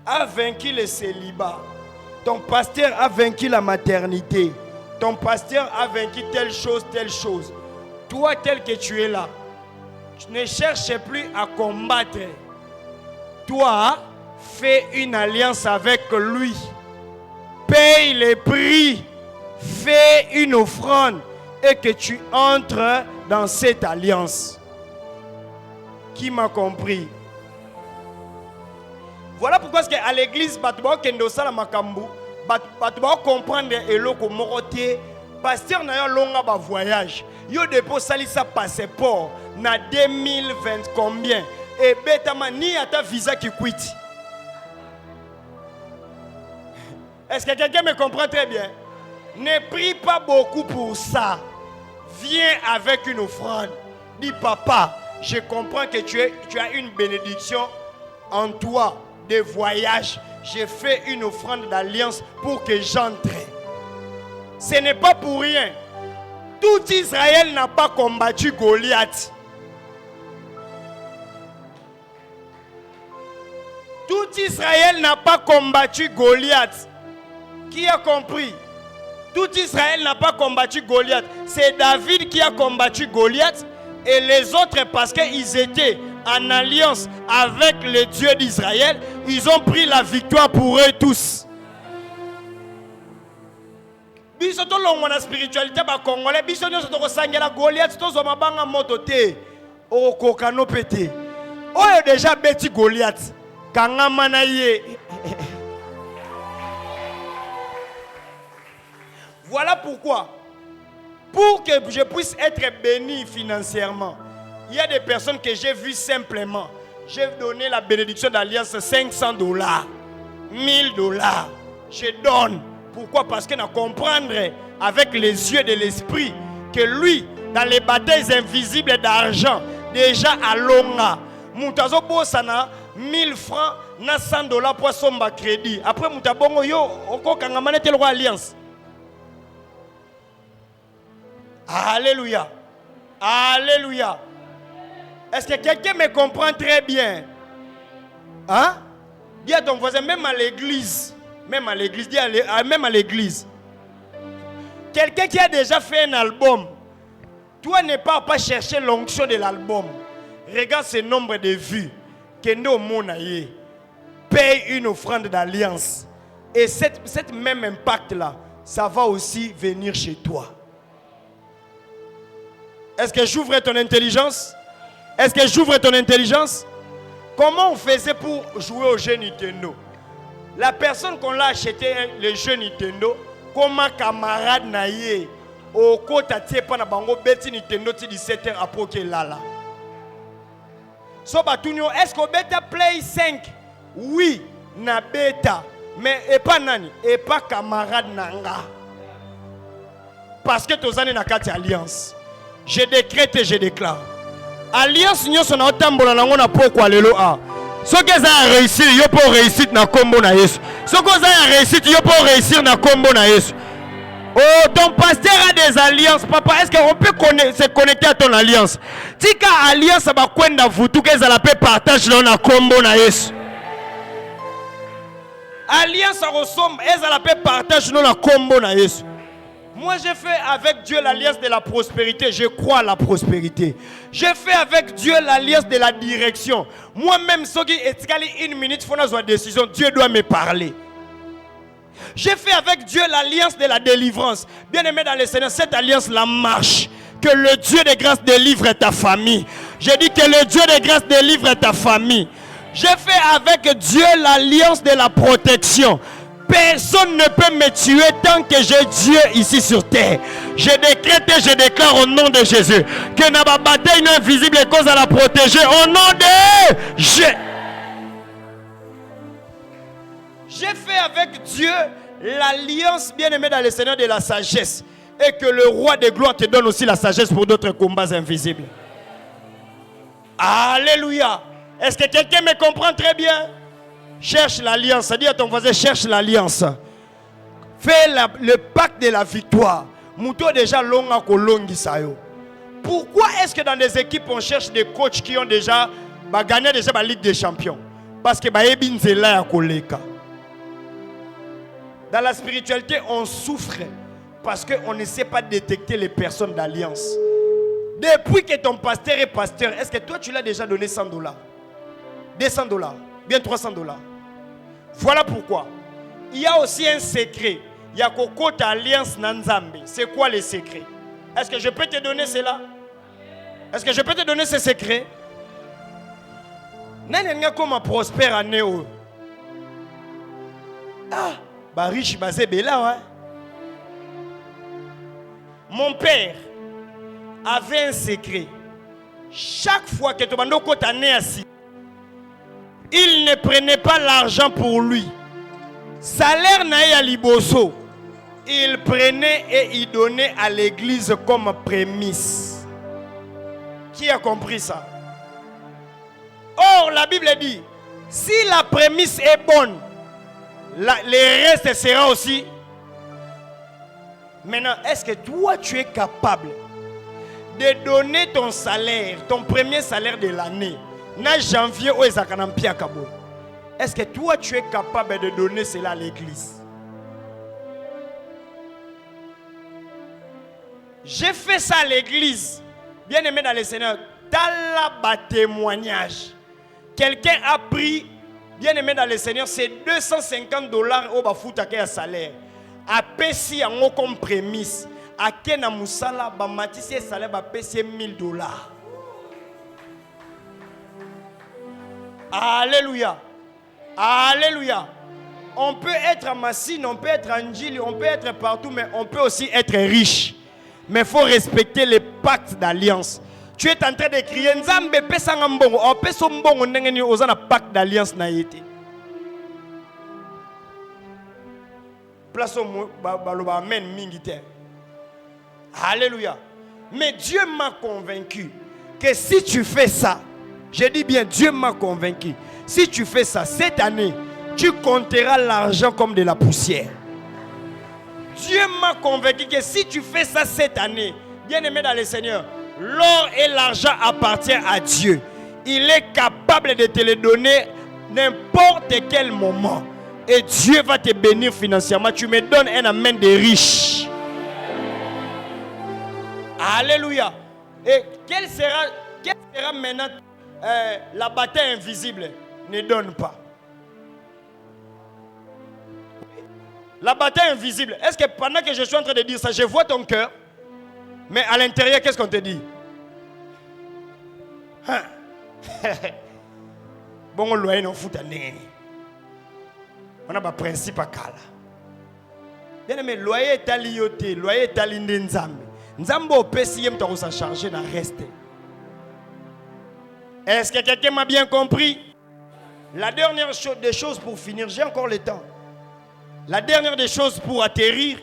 a vaincu le célibat, ton pasteur a vaincu la maternité, ton pasteur a vaincu telle chose, toi tel que tu es là, tu ne cherches plus à combattre. Toi, fais une alliance avec lui. Paye les prix. Fais une offrande et que tu entres dans cette alliance. Qui m'a compris? Voilà pourquoi à l'église, comprendre eloko moroté. Pasteur n'a longa ba voyage. Yo dépôt salisa passeport na 2020 combien? Et betama ni ata visa qui quitte. Est-ce que quelqu'un me comprend très bien? Ne prie pas beaucoup pour ça. Viens avec une offrande. Dis papa, je comprends que tu as une bénédiction en toi de voyage. J'ai fait une offrande d'alliance pour que j'entre. Ce n'est pas pour rien. Tout Israël n'a pas combattu Goliath. Tout Israël n'a pas combattu Goliath. Qui a compris? Tout Israël n'a pas combattu Goliath. C'est David qui a combattu Goliath. Et les autres, parce qu'ils étaient en alliance avec le Dieu d'Israël, ils ont pris la victoire pour eux tous. Biso to longo na spiritualité ba congolais biso nyo to kosangela Goliath to zo mabanga moto te o kokano pété. Oyo déjà beti Goliath kangama na ye. Voilà pourquoi, pour que je puisse être béni financièrement, il y a des personnes que j'ai vues simplement. J'ai donné la bénédiction d'alliance $500, $1000. Je donne. Pourquoi? Parce qu'on a comprendre avec les yeux de l'esprit que lui, dans les batailles invisibles d'argent, déjà à longa, Moutazo Bosana, 1000 francs, na $100 pour son crédit. Après Moutabongo yo, oko kangamane tel roi alliance. Alléluia. Alléluia. Est-ce que quelqu'un me comprend très bien? Hein? Dis à ton voisin, même à l'église. Même à l'église. Dis même à l'église. Quelqu'un qui a déjà fait un album. Toi ne pars pas chercher l'onction de l'album. Regarde ce nombre de vues. Kendo Monaye. Paye une offrande d'alliance. Et cette même impact-là, ça va aussi venir chez toi. Est-ce que j'ouvre ton intelligence? Est-ce que j'ouvre ton intelligence? Comment on faisait pour jouer au jeu Nintendo? La personne qu'on l'a acheté le jeu Nintendo, comme un camarade naïe, au côté de pana bango beti Nintendo 17h après que là. So batunyo, est-ce qu'on beta Play 5? Oui, na beta, mais et pas nani, et pas camarade nanga. Parce que tous années na kati alliance. Je décrète et je déclare. Alliance nyo sona otambola nango na poko lelo a. Ce que ça a réussi, il peut réussir dans combo na Yesu. Ce que ça a réussi, il peut réussir dans combo na Yesu. Oh, ton pasteur a des alliances, papa. Est-ce qu'on peut se connecter à ton alliance? Tika alliance ba kwenda vutu que ça la peut partage dans na combo na Yesu. Alliance ressemble, et ça la peut partage dans la combo na Yesu. Moi, j'ai fait avec Dieu l'alliance de la prospérité. Je crois à la prospérité. J'ai fait avec Dieu l'alliance de la direction. Moi-même, ce qui est une minute, il faut avoir une décision. Dieu doit me parler. J'ai fait avec Dieu l'alliance de la délivrance. Bien aimé dans le Seigneur, cette alliance-là marche. Que le Dieu de grâce délivre ta famille. J'ai dit que le Dieu de grâce délivre ta famille. J'ai fait avec Dieu l'alliance de la protection. Personne ne peut me tuer tant que j'ai Dieu ici sur terre. Je décrète et je déclare au nom de Jésus que na ba bataille invisible cause à la protéger au nom de Jésus. J'ai fait avec Dieu l'alliance bien-aimée dans le Seigneur de la sagesse. Et que le roi de gloire te donne aussi la sagesse pour d'autres combats invisibles. Alléluia. Est-ce que quelqu'un me comprend très bien? Cherche l'alliance. Dis à ton voisin, cherche l'alliance. Fais le pacte de la victoire. Mouto déjà longa kolongi sayo. Pourquoi est-ce que dans des équipes on cherche des coachs qui ont déjà gagné déjà la Ligue des Champions? Parce que ebinzela ya koleka. Dans la spiritualité, on souffre parce qu'on ne sait pas détecter les personnes d'alliance. Depuis que ton pasteur est pasteur, est-ce que toi tu l'as déjà donné $100? $200, bien $300. Voilà pourquoi. Il y a aussi un secret. Il y a Kokota Alliance Nanzambe. C'est quoi le secret? Est-ce que je peux te donner cela? Est-ce que je peux te donner ce secret? Nanenga comme prospère à Néo. Ah, bah riche, bah c'est bella, ouais. Mon père avait un secret. Chaque fois que tu vas assis, il ne prenait pas l'argent pour lui. Salaire naïa liboso. Il prenait et il donnait à l'église comme prémisse. Qui a compris ça? Or, la Bible dit, si la prémisse est bonne, le reste sera aussi. Maintenant, est-ce que toi, tu es capable de donner ton salaire, ton premier salaire de l'année, na janvier ou ezakanampia kabo? Est-ce que toi, tu es capable de donner cela à l'église? J'ai fait ça à l'église. Bien aimé dans le Seigneur, dans la témoignage. Quelqu'un a pris, bien aimé dans le Seigneur, c'est $250 au bafutake à salaire. A pesi en comme prémisse. A kena musala ba matisi salaire ba pesi $1000. Alléluia. Alléluia. On peut être à Massine, on peut être à Njili, on peut être partout, mais on peut aussi être riche. Mais il faut respecter les pactes d'alliance. Tu es en train de crier Nzambe pesa ngambongo, o pesa mbongo ndenge ni ozana pacte d'alliance na yete. Place au baloba amen mingite. Alléluia. Mais Dieu m'a convaincu que si tu fais ça, je dis bien Dieu m'a convaincu. Si tu fais ça cette année, tu compteras l'argent comme de la poussière. Dieu m'a convaincu que si tu fais ça cette année, bien aimé dans le Seigneur, l'or et l'argent appartiennent à Dieu. Il est capable de te les donner n'importe quel moment. Et Dieu va te bénir financièrement. Tu me donnes un amen de riches. Alléluia. Et quelle sera maintenant la bataille invisible? Ne donne pas. La bataille invisible. Est-ce que pendant que je suis en train de dire ça, je vois ton cœur, mais à l'intérieur, qu'est-ce qu'on te dit? Bon, on loyer non fout à néni. On a un principe à Kala. Bien aimé, loyer est à l'ioté, loyer est à l'indenzambe. Nzambo au PCM, tu as chargé dans reste. Est-ce que quelqu'un m'a bien compris? La dernière des choses pour finir, j'ai encore le temps. La dernière des choses pour atterrir,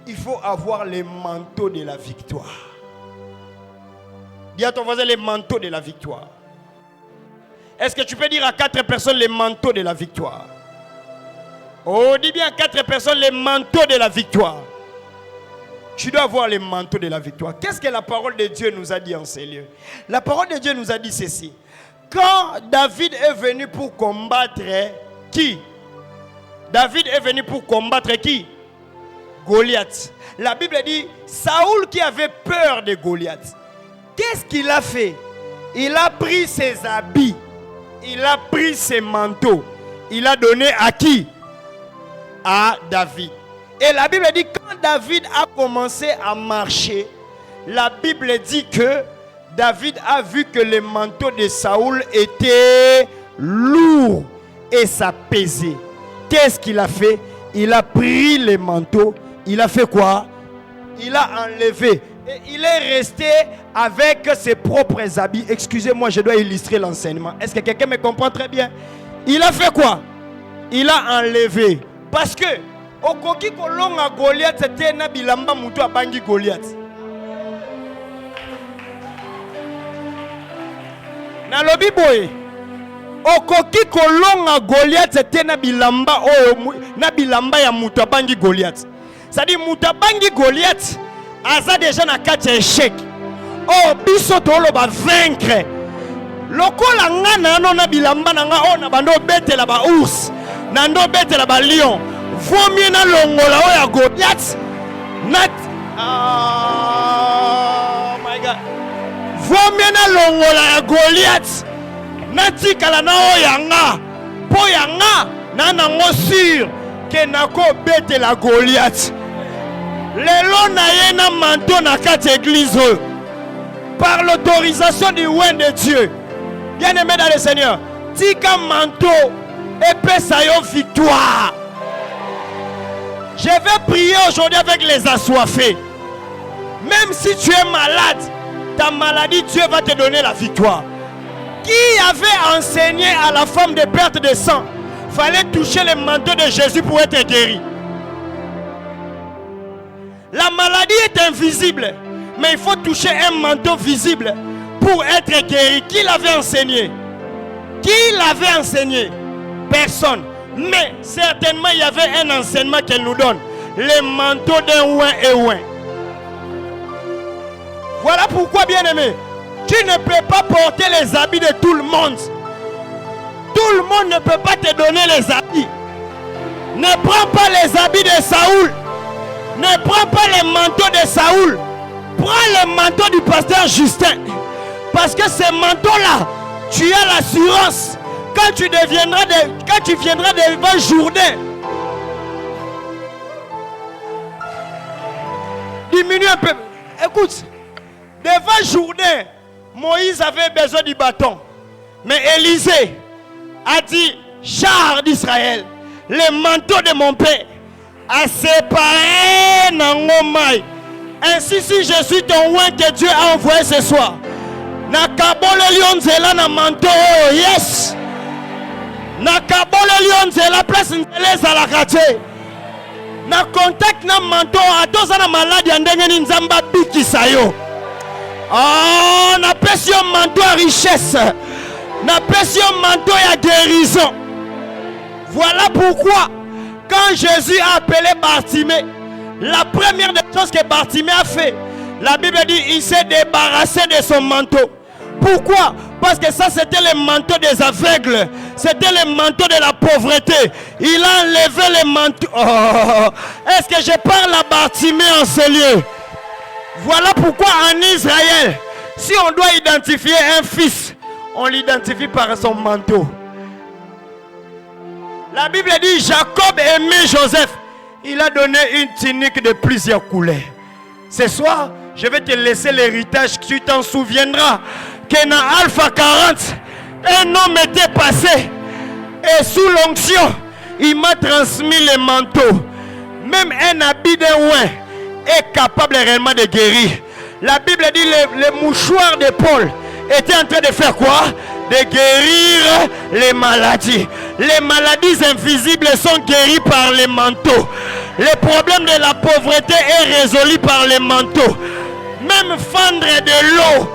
il faut avoir les manteaux de la victoire. Dis à ton voisin les manteaux de la victoire. Est-ce que tu peux dire à 4 personnes les manteaux de la victoire? Oh, dis bien à 4 personnes les manteaux de la victoire. Tu dois avoir les manteaux de la victoire. Qu'est-ce que la parole de Dieu nous a dit en ces lieux? La parole de Dieu nous a dit ceci. Quand David est venu pour combattre qui? David est venu pour combattre qui? Goliath. La Bible dit, Saoul qui avait peur de Goliath, qu'est-ce qu'il a fait? Il a pris ses habits, il a pris ses manteaux, il a donné à qui? À David. Et la Bible dit, quand David a commencé à marcher, la Bible dit que David a vu que les manteaux de Saoul étaient lourds et ça pesait. Qu'est-ce qu'il a fait? Il a pris les manteaux, il a fait quoi? Il a enlevé. Et il est resté avec ses propres habits. Excusez-moi, je dois illustrer l'enseignement. Est-ce que quelqu'un me comprend très bien? Il a fait quoi? Il a enlevé. Parce que, au koki kolonga Goliath, c'était Nabilamba Moutou Abangi Goliath. Na lobi boy. Au koki kolonga Goliath, c'était Nabilamba ya Moutou Abangi Goliath. C'est-à-dire Moutou Abangi Goliath. Aza déjà na kati échec. Oh biso tolo ba vaincre. Lokola ngana no na bilamba na nga o na bando betela ba ours. Na ndo betela ba lion. Vomi na longola o ya Goliath. Nat oh my God. Vomi na longola ya Goliath. Nati kala na o ya nga. Po ya nga na nango sûr que nako betela Goliath. Lelo na ye na manteau na kati église par l'autorisation du roi de Dieu. Bien aimé dans le Seigneur, tika manteau et pesa yo victoire. Je vais prier aujourd'hui avec les assoiffés. Même si tu es malade, ta maladie, Dieu va te donner la victoire. Qui avait enseigné à la femme de perte de sang? Fallait toucher le manteau de Jésus pour être guéri. La maladie est invisible, mais il faut toucher un manteau visible pour être guéri. Qui l'avait enseigné? Qui l'avait enseigné? Personne. Mais certainement il y avait un enseignement qu'elle nous donne. Les manteaux d'un oin et oin. Voilà pourquoi, bien-aimé, tu ne peux pas porter les habits de tout le monde. Tout le monde ne peut pas te donner les habits. Ne prends pas les habits de Saoul. Ne prends pas les manteaux de Saoul. Prends le manteau du pasteur Justin. Parce que ces manteaux-là, tu as l'assurance. Quand tu viendras devant Jourdain, diminue un peu. Écoute, devant Jourdain, Moïse avait besoin du bâton. Mais Élisée a dit, char d'Israël, les manteaux de mon père a séparé Nangomai. Ainsi, si je suis ton oint que Dieu a envoyé ce soir, Nakabole lion zela na manteau, yes. Nakabole lion zela place nzele za la kate. Na contact na manteau, atoza na malade andenge ni nzamba biki sayo. Oh, na pression manteau à richesse. Na pression manteau à guérison. Voilà pourquoi, quand Jésus a appelé Bartimée, la première des choses que Bartimée a fait, la Bible dit il s'est débarrassé de son manteau. Pourquoi? Parce que ça c'était le manteau des aveugles. C'était le manteau de la pauvreté. Il a enlevé le manteau. Oh, est-ce que je parle à Bartimée en ce lieu? Voilà pourquoi en Israël, si on doit identifier un fils, on l'identifie par son manteau. La Bible dit Jacob aimait Joseph. Il a donné une tunique de plusieurs couleurs. Ce soir, je vais te laisser l'héritage. Tu t'en souviendras que dans Alpha 40, un homme était passé. Et sous l'onction, il m'a transmis le manteau. Même un habit d'un oin est capable réellement de guérir. La Bible dit le mouchoir de Paul était en train de faire quoi? De guérir les maladies. Les maladies invisibles sont guéries par les manteaux. Le problème de la pauvreté est résolu par les manteaux. Même fendre de l'eau,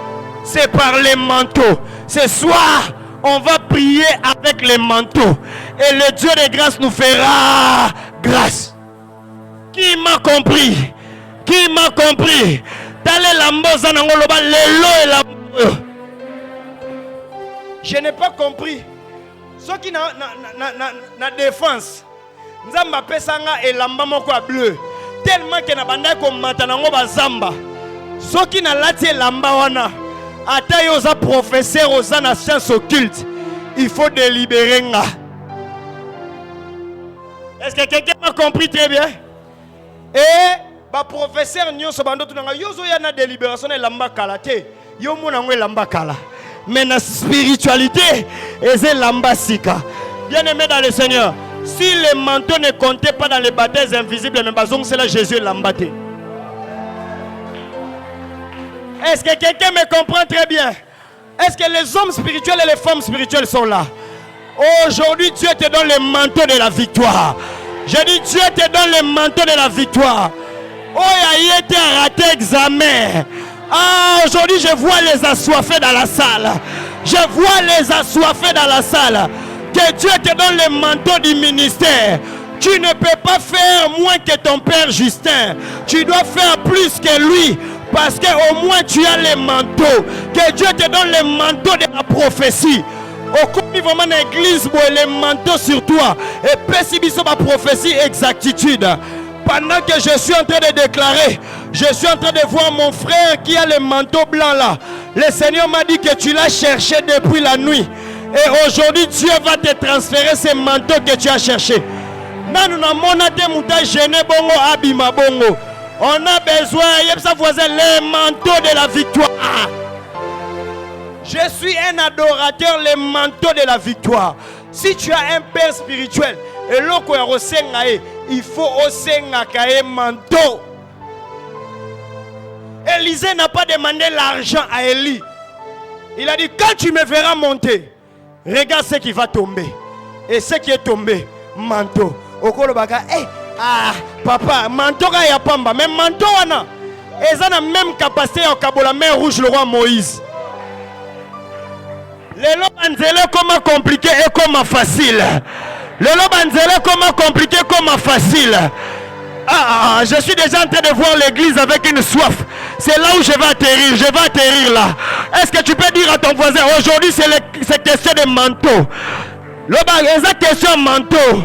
c'est par les manteaux. Ce soir, on va prier avec les manteaux. Et le Dieu de grâce nous fera grâce. Qui m'a compris? Qui m'a compris? Je n'ai pas compris. Ceux qui na défense, Nzamba pesanga et lamba moko bleu. Tellement que na banda ko matanango bazamba. Ceux qui na lati lamba wana, ata yoza professeur oza na science occulte, il faut délibérer nga. Est-ce que quelqu'un m'a compris très bien? Et ba professeur nyonso bando tunanga yozo ya na délibération na lamba kalate. Yo mona ngwe lamba kala. Mais la spiritualité est lamba sika. Bien-aimé dans le Seigneur, si les manteaux ne comptaient pas dans les baptêmes invisibles, c'est là Jésus l'embatté. Est-ce que quelqu'un me comprend très bien? Est-ce que les hommes spirituels et les femmes spirituelles sont là? Aujourd'hui, Dieu te donne le manteau de la victoire. Je dis, Dieu te donne le manteau de la victoire. Oh, il a été raté examen. Ah, aujourd'hui, je vois les assoiffés dans la salle. Je vois les assoiffés dans la salle. Que Dieu te donne le manteau du ministère. Tu ne peux pas faire moins que ton père Justin. Tu dois faire plus que lui. Parce qu'au moins tu as le manteau. Que Dieu te donne le manteau de la prophétie. Au cours vraiment l'église, le manteau sur toi. Et pessimisme ma prophétie, exactitude. Pendant que je suis en train de déclarer, je suis en train de voir mon frère qui a le manteau blanc là. Le Seigneur m'a dit que tu l'as cherché depuis la nuit. Et aujourd'hui, Dieu va te transférer ce manteau que tu as cherché. On a besoin, les manteaux de la victoire. Je suis un adorateur, les manteaux de la victoire. Si tu as un père spirituel, et il faut aussi un manteau. Élisée n'a pas demandé l'argent à Élie. Il a dit, quand tu me verras monter, regarde ce qui va tomber. Et ce qui est tombé, manteau. Papa, manteau ya pamba. Mais manteau, ils ont la même capacité à la main rouge, le roi Moïse. Les lobanzele comment compliqué et comment facile. Les lobanzele comment compliqué comment facile. Je suis déjà en train de voir l'église avec une soif. C'est là où je vais atterrir. Je vais atterrir là. Est-ce que tu peux dire à ton voisin, aujourd'hui c'est question de manteau. Eza question manteau.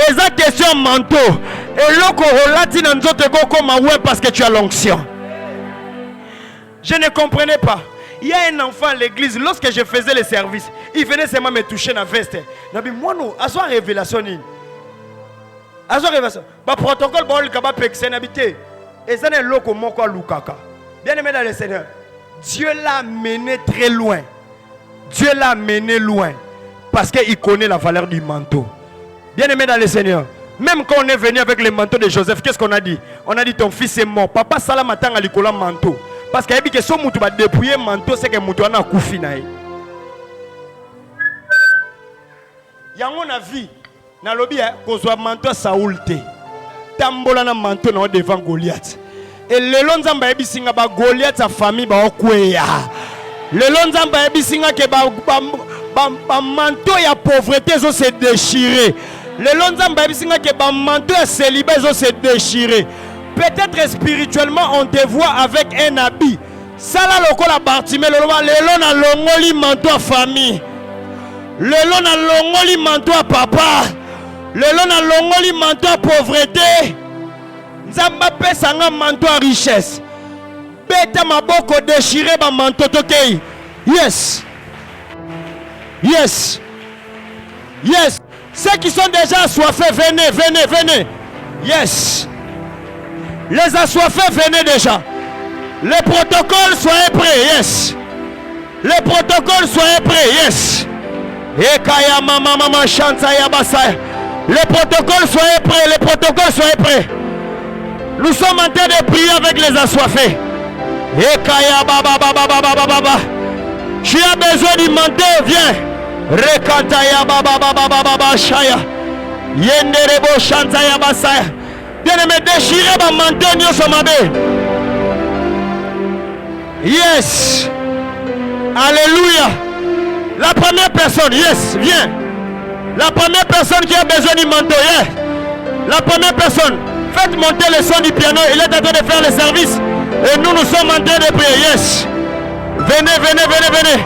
Eza question manteau. Et loko olati na nzoto comme ouais parce que tu as l'onction. Je ne comprenais pas. Il y a un enfant à l'église, lorsque je faisais le service, il venait seulement me toucher dans la veste. Il dit, moi, non, à soi révélation. À soi révélation. Le protocole, il y a un habité. Et ça n'est pas le mot Lukaka. Bien aimé dans le Seigneur, Dieu l'a mené très loin. Dieu l'a mené loin. Parce qu'il connaît la valeur du manteau. Bien aimé dans le Seigneur, même quand on est venu avec le manteau de Joseph, qu'est-ce qu'on a dit? On a dit, ton fils est mort. Papa Salamatan a l'école manteau. Parce qu'il y a que son moutou va dépouiller manteau, c'est que moutou a koufi na. Yango na vie, na lobi ko zo manteau Saoul te. Tambola na manteau na devant Goliath. Et le lonzamba ebisinga ba Goliath sa famille ba okweya. Le lonzamba ebisinga ke ba manteau ya pauvreté zo se déchirer. Le lonzamba ebisinga ke ba manteau ya célibat zo se déchirer. Peut-être spirituellement on te voit avec un habit. Ça là lokola Bartimée le lelo na longoli manteau à famille. Lelo na longoli manteau à papa. Lelo na longoli manteau à pauvreté. Nzamba pesa nga manteau à richesse. Beta maboko déchiré ba manteau tokei. Yes. Yes. Yes. Ceux qui sont déjà assoiffés, venez, venez, venez. Yes. Les assoiffés, venez déjà. Les protocoles, soyez prêts, yes. Les protocoles, soyez prêts, yes. Ekaya mama mama chanta ya basaya. Les protocoles, soyez prêts, les protocoles, soyez prêts. Nous sommes en train de prier avec les assoiffés. Ekaya baba baba baba baba. Tu as besoin du manteau, viens. Rekata ya baba baba baba shaya. Yenderebo chanta ya basaya. Bien-aimé, déchirez ma manteau, Dieu sur ma baie. Yes. Alléluia. La première personne, yes, viens. La première personne qui a besoin du manteau, yes. La première personne, faites monter le son du piano. Il est en train de faire le service. Et nous sommes en train de prier, yes. Venez, venez, venez, venez.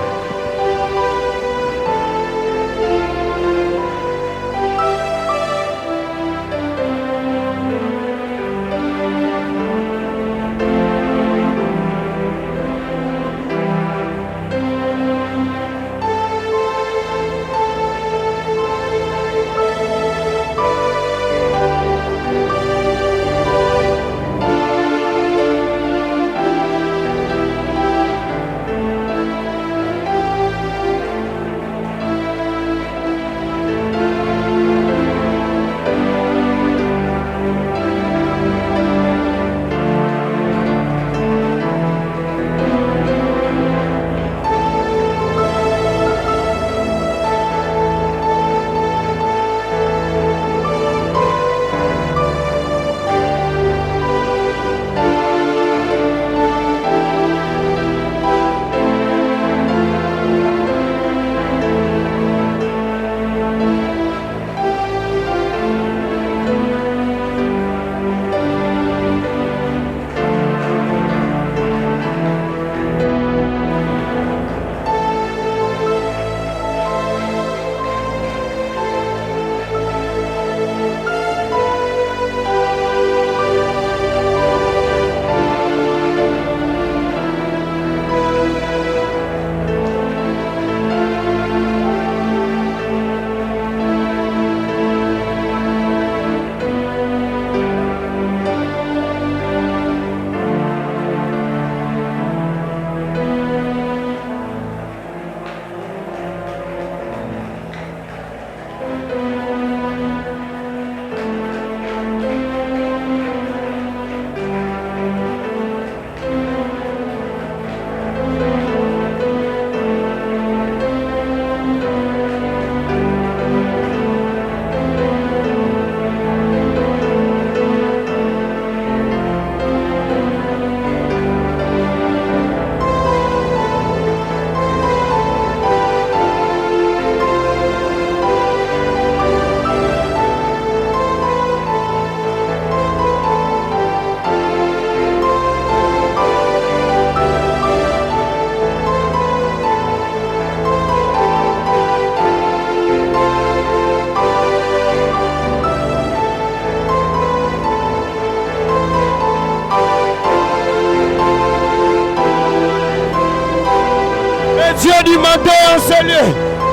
Dieu du manteau en ce lieu.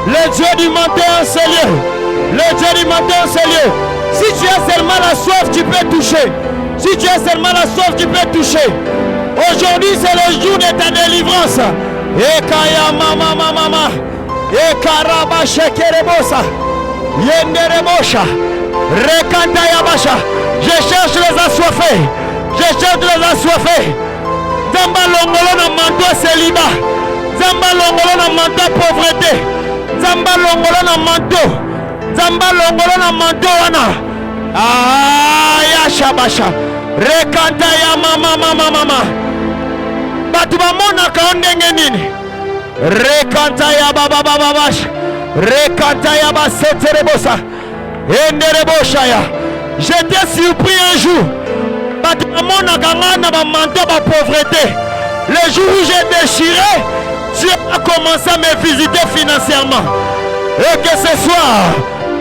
Le Dieu du manteau en ce lieu. Le Dieu du manteau en ce lieu. Si tu as seulement la soif, tu peux toucher. Si tu as seulement la soif, tu peux toucher. Aujourd'hui, c'est le jour de ta délivrance. Ekaya mama mama. Ekaraba shekerebosa. Yenderebosha. Rekanta yabasha. Je cherche les assoiffés. Je cherche les assoiffés. Zamba longolo na manteau célibat. Zamba longolo na manteau pauvreté. Zamba longolo na manteau. Zamba longolo na manteau wana. Ah ya shabasha. Rekanta ya mama mama mama. Batu bamona ka ndenge nini. Rekanta ya baba baba bash. Rekanta ya baseterebosa. Enderebosha ya. J'étais surpris un jour. Batu bamona ka ngana ba manteau ba pauvreté. Le jour où j'ai déchiré, Dieu a commencé à me visiter financièrement. Et que ce soir,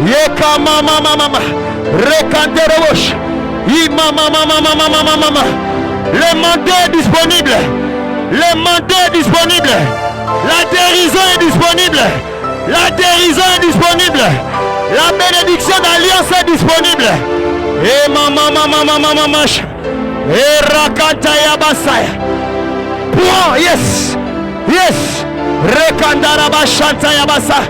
Yeka mama mama, Rekanterobosh, Imama mama mama mama mama. Le manteau est disponible. Le manteau est disponible. La guérison est disponible. La guérison est disponible. La bénédiction d'alliance est disponible. Et mama mama mama mama. Et Rakantaya Basaya. Prends, yes, yes. Rekandaraba Shantaya Basa.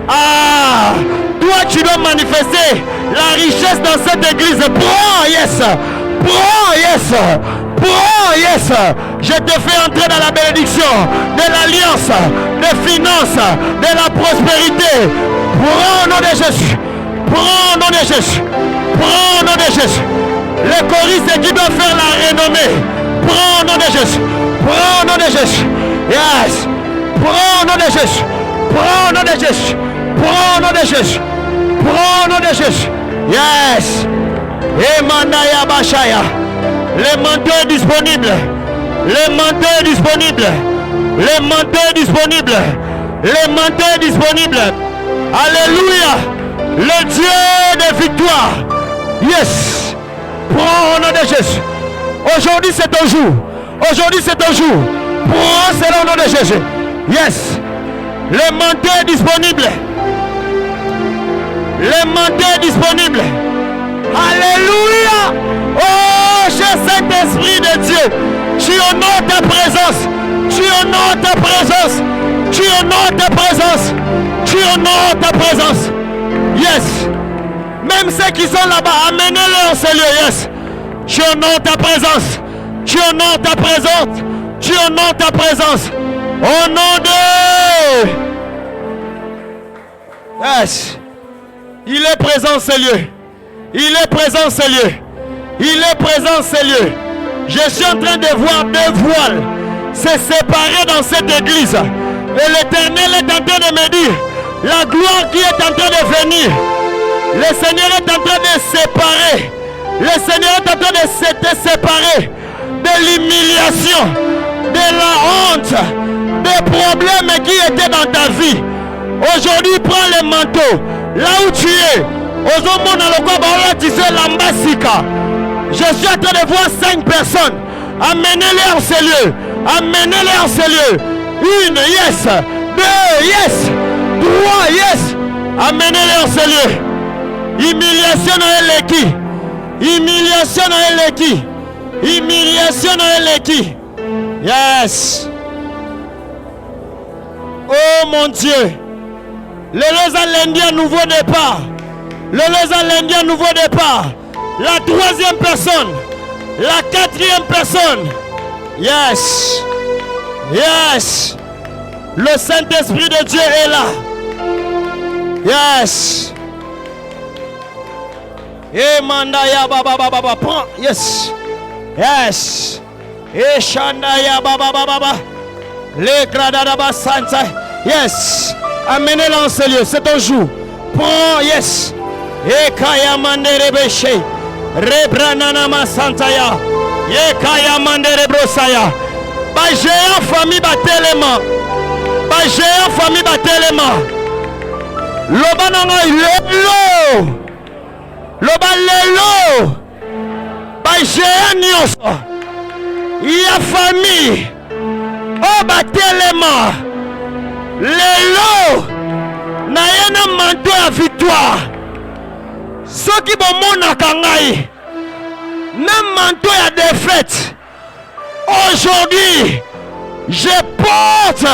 Ah, toi tu dois manifester la richesse dans cette église. Prends, yes. Prends, yes. Prends, yes. Je te fais entrer dans la bénédiction de l'alliance, des finances, de la prospérité. Prends au nom de Jésus. Prends au nom de Jésus. Prends au nom de Jésus. Les choristes qui doivent faire la renommée. Prends au nom de Jésus. Prends au nom de Jésus. Yes. Prends au nom de Jésus. Prends au nom de Jésus. Prends au nom de Jésus. Prends au nom de Jésus. Yes. Et Mandaya Bashaya. Les manteaux est disponible. Les manteaux est disponible. Les manteaux est disponible. Les manteaux est disponible. Alléluia. Le Dieu de victoire. Yes. Prends au nom de Jésus. Aujourd'hui c'est ton jour. Aujourd'hui c'est ton jour. Prends cela au nom de Jésus. Yes. Le manteau est disponible. Le manteau est disponible. Alléluia. Oh, cher Saint-Esprit de Dieu, tu honores ta présence. Tu honores ta présence. Tu honores ta présence. Tu honores ta présence. Yes. Même ceux qui sont là-bas, amenez-les en ce lieu. Yes. Tu honores ta présence. Tu honores ta présence. Tu honores ta présence. Au nom de... Yes. Il est présent en ce lieu. Il est présent en ce lieu. Il est présent en ce lieu. Je suis en train de voir deux voiles se séparer dans cette église. Et l'Éternel est en train de me dire, la gloire qui est en train de venir, le Seigneur est en train de séparer. Le Seigneur est en train de se séparer de l'humiliation, de la honte, des problèmes qui étaient dans ta vie. Aujourd'hui, prends le manteau. Là où tu es, je suis en train de voir 5 personnes. Amenez-les en ce lieu. Amenez-les en ce lieu. 1, yes. 2, yes. 3, yes. Amenez-les en ce lieu. Humiliation dans l'équipe. Humiliation dans l'équipe. Humiliation dans l'équipe. Yes. Oh mon Dieu. Le Losa lundi un nouveau départ. Le Losa lundi un nouveau départ. La 3e personne. La 4e personne. Yes. Yes. Le Saint-Esprit de Dieu est là. Yes. Et Mandaya Baba Baba. Prends. Yes. Yes. Et Shandaya Baba Baba. Les Gradadaba Santa. Yes. Amenez-le en ce lieu. C'est ton jour. Prends. Yes. Et Kaya Mandere Beshe. Rebrananama Santaya. Et Kaya Mandere Brosaya. Ba géant famille batelema. Ba géant famille batelema. Loba nanga lelo. Loba lelo. Ba géant nyonso. Ya famille. Oh batelema. Lelo. Na yena manteau à victoire. Ceux qui vont monter même manteau à défaite. Aujourd'hui, je porte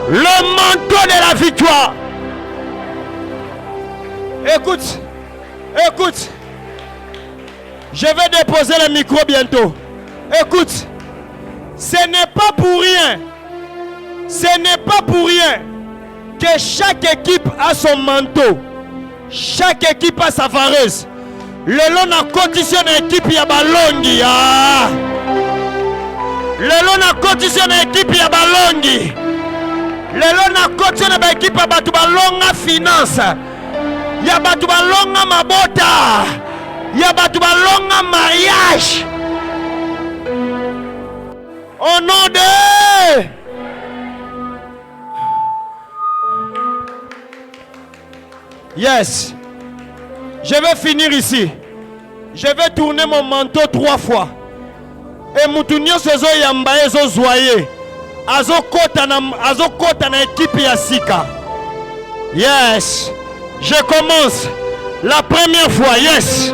le manteau de la victoire. Écoute, écoute. Je vais déposer le micro bientôt. Écoute, ce n'est pas pour rien. Ce n'est pas pour rien que chaque équipe a son manteau. Chaque équipe a sa vareuse. Le long a conditionné l'équipe ya balongi. Le long a conditionné l'équipe ya balongi. Le long a conditionné l'équipe ya batu balonga finance. Ya batu balonga mabota. Ya batu balonga mariage. Au nom de... Yes. Je vais finir ici. Je vais tourner mon manteau 3 fois. Et Moutounio Sezo Yamba Ezo Zoye. Azokota na équipe Yassika. Yes. Je commence. La première fois. Yes.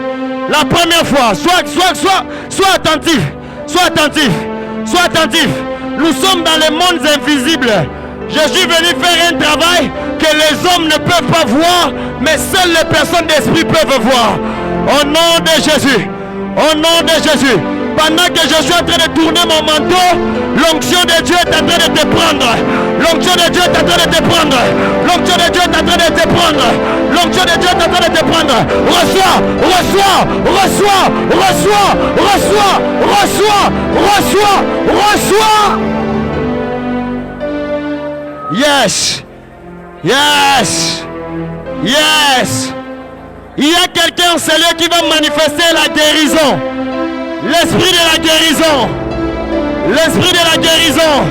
La première fois. Sois attentif. Sois attentif. Sois attentif. Nous sommes dans les mondes invisibles. Je suis venu faire un travail que les hommes ne peuvent pas voir, mais seules les personnes d'esprit peuvent voir. Au nom de Jésus. Au nom de Jésus. Pendant que je suis en train de tourner mon manteau, l'onction de Dieu est en train de te prendre. L'onction de Dieu est en train de te prendre. L'onction de Dieu est en train de te prendre. L'onction de Dieu est en train de te prendre. Reçois, reçois, reçois, reçois, reçois, reçois, reçois, reçois. Yes. Yes. Yes. Il y a quelqu'un en ce lieu qui va manifester la guérison. L'esprit de la guérison. L'esprit de la guérison.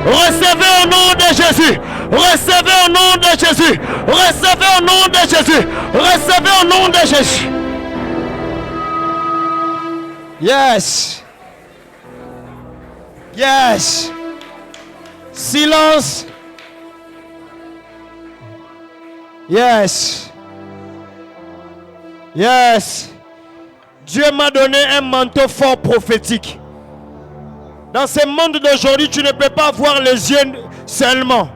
Recevez au nom de Jésus. Recevez au nom de Jésus. Recevez au nom de Jésus. Recevez au nom de Jésus. Yes. Yes. Silence. Yes. Yes. Dieu m'a donné un manteau fort prophétique. Dans ce monde d'aujourd'hui, tu ne peux pas voir les yeux seulement.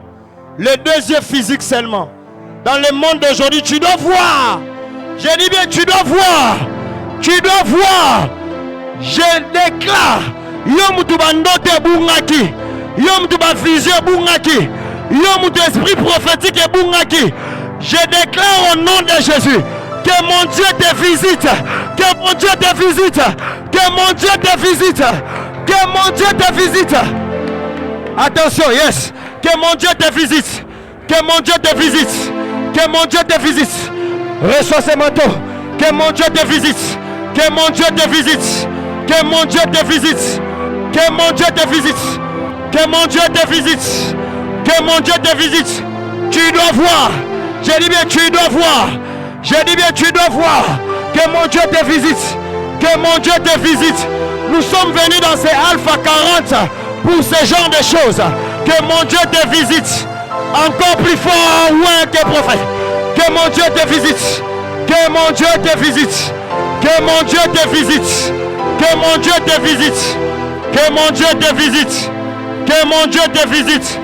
Les deux yeux physiques seulement. Dans le monde d'aujourd'hui, tu dois voir. Je dis bien, tu dois voir. Tu dois voir. Je déclare. Yom tu bandote bungaki. Yom tu ba vision bungaki. Yom tu esprit prophétique et bungaki. Je déclare au nom de Jésus que mon Dieu te visite. Que mon Dieu te visite. Que mon Dieu te visite. Que mon Dieu te visite. Attention, yes. Que mon Dieu te visite. Que mon Dieu te visite. Que mon Dieu te visite. Reçois ce manteau. Que mon Dieu te visite. Que mon Dieu te visite. Que mon Dieu te visite. Que mon Dieu te visite. Que mon Dieu te visite. Que mon Dieu te visite. Tu dois voir. Je dis bien, tu dois voir. Je dis bien, tu dois voir. Que mon Dieu te visite. Que mon Dieu te visite. Nous sommes venus dans ces Alpha 40 pour ce genre de choses. Que mon Dieu te visite. Encore plus fort, ouais, que prophète. Que mon Dieu te visite. Que mon Dieu te visite. Que mon Dieu te visite. Que mon Dieu te visite. Que mon Dieu te visite. Que mon Dieu te visite.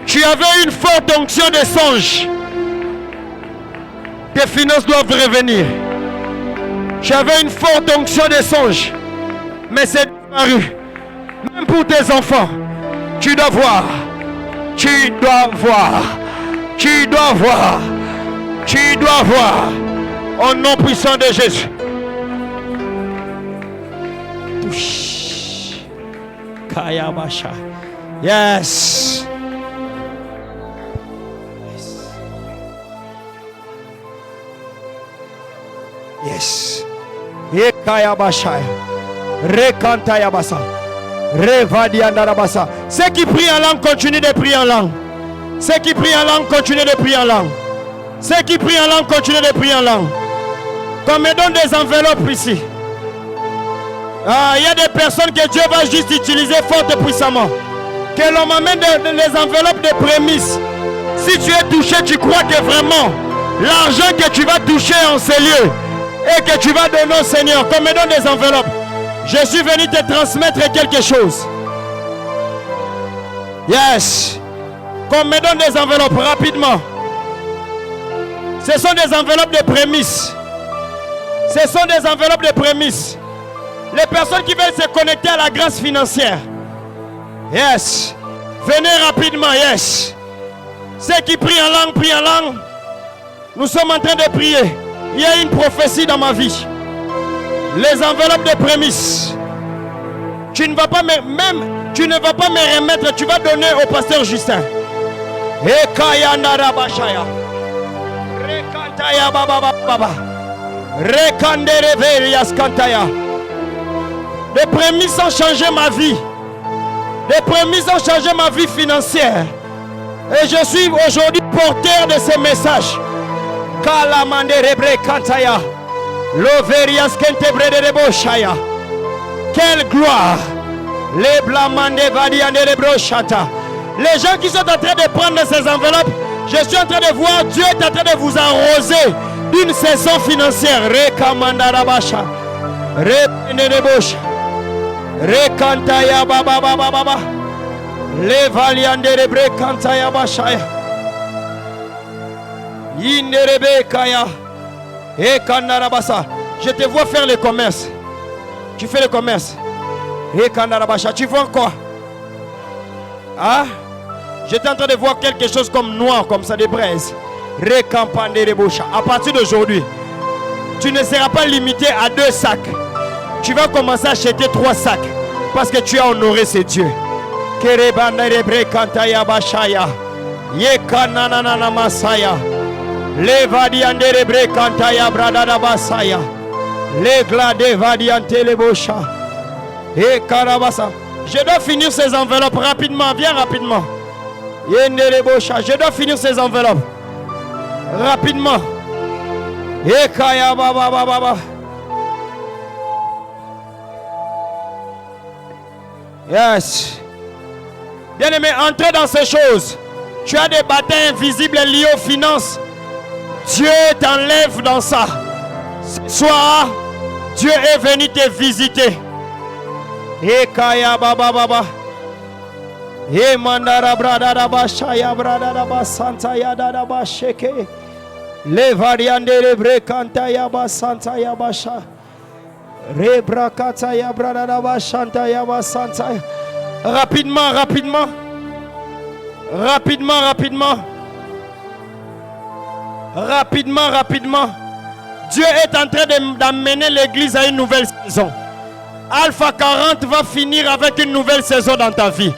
Tu avais une forte onction de songe. Tes finances doivent revenir. Tu avais une forte onction de songe. Mais c'est disparu. Même pour tes enfants. Tu dois voir. Tu dois voir. Tu dois voir. Tu dois voir. Au nom puissant de Jésus. Kayabasha. Yes. Yes. Ekayabasha. Rekantayabasa. Revadiandarabasa. Ceux qui prient en langue, continuent de prier en langue. Ceux qui prient en langue, continuent de prier en langue. Ceux qui prient en langue, continuent de prier en langue. Qu'on me donne des enveloppes ici. Il y a des personnes que Dieu va juste utiliser fort et puissamment. Que l'on m'amène les enveloppes de prémices. Si tu es touché, tu crois que vraiment l'argent que tu vas toucher en ces lieux et que tu vas donner au Seigneur, qu'on me donne des enveloppes. Je suis venu te transmettre quelque chose. Yes. Qu'on me donne des enveloppes rapidement. Ce sont des enveloppes de prémices. Ce sont des enveloppes de prémices. Les personnes qui veulent se connecter à la grâce financière. Yes. Venez rapidement, yes. Ceux qui prient en langue, prient en langue. Nous sommes en train de prier. Il y a une prophétie dans ma vie. Les enveloppes de prémices. Tu ne vas pas me remettre, tu vas donner au pasteur Justin. Ekayanda rabashaya. Rekantaya baba baba. Rekandere verias kantaya. Les prémices ont changé ma vie. Les prémices ont changé ma vie financière. Et je suis aujourd'hui porteur de ces messages. Kalamande rebre kantaya. Loverias kentebre de reboshaya. Quelle gloire. Les blamande vadiande rebroshata. Les gens qui sont en train de prendre ces enveloppes, je suis en train de voir Dieu est en train de vous arroser d'une saison financière. Rekamanda rabasha. Repene rebosha. Rekantaya baba baba baba. Le valiande rebre kantaya bashaya. Inerebe kaya. Ekanarabasa. Je te vois faire le commerce. Tu fais le commerce. Ekanarabasha. Tu vois quoi? Ah? J'étais en train de voir quelque chose comme noir, comme ça, des braises. Recampande rebosha. À partir d'aujourd'hui, tu ne seras pas limité à 2 sacs. Tu vas commencer à acheter 3 sacs. Parce que tu as honoré ces dieux. Kerebanda rebre kantaya bashaya. Yekanana Masaya. Le vadiande bre kantaya bradada basaya. Le glade vadiante le bocha. Et karabasa. Je dois finir ces enveloppes rapidement. Viens rapidement. Yende le bocha. Je dois finir ces enveloppes rapidement. Et kaya baba baba. Yes. Bien-aimé, entrez dans ces choses. Tu as des batailles invisibles liées aux finances. Dieu t'enlève dans ça. Ce soir, Dieu est venu te visiter. Et kaya baba baba. Et mandara brada da bashaya brada da basanta ya da basheke. Le variande le brekanta ya basanta ya basha. Re brakata ya brada da bashanta ya basanta. Rapidement, rapidement. Rapidement, rapidement. Rapidement, rapidement. Dieu est en train d'amener l'église à une nouvelle saison. Alpha 40 va finir avec une nouvelle saison dans ta vie.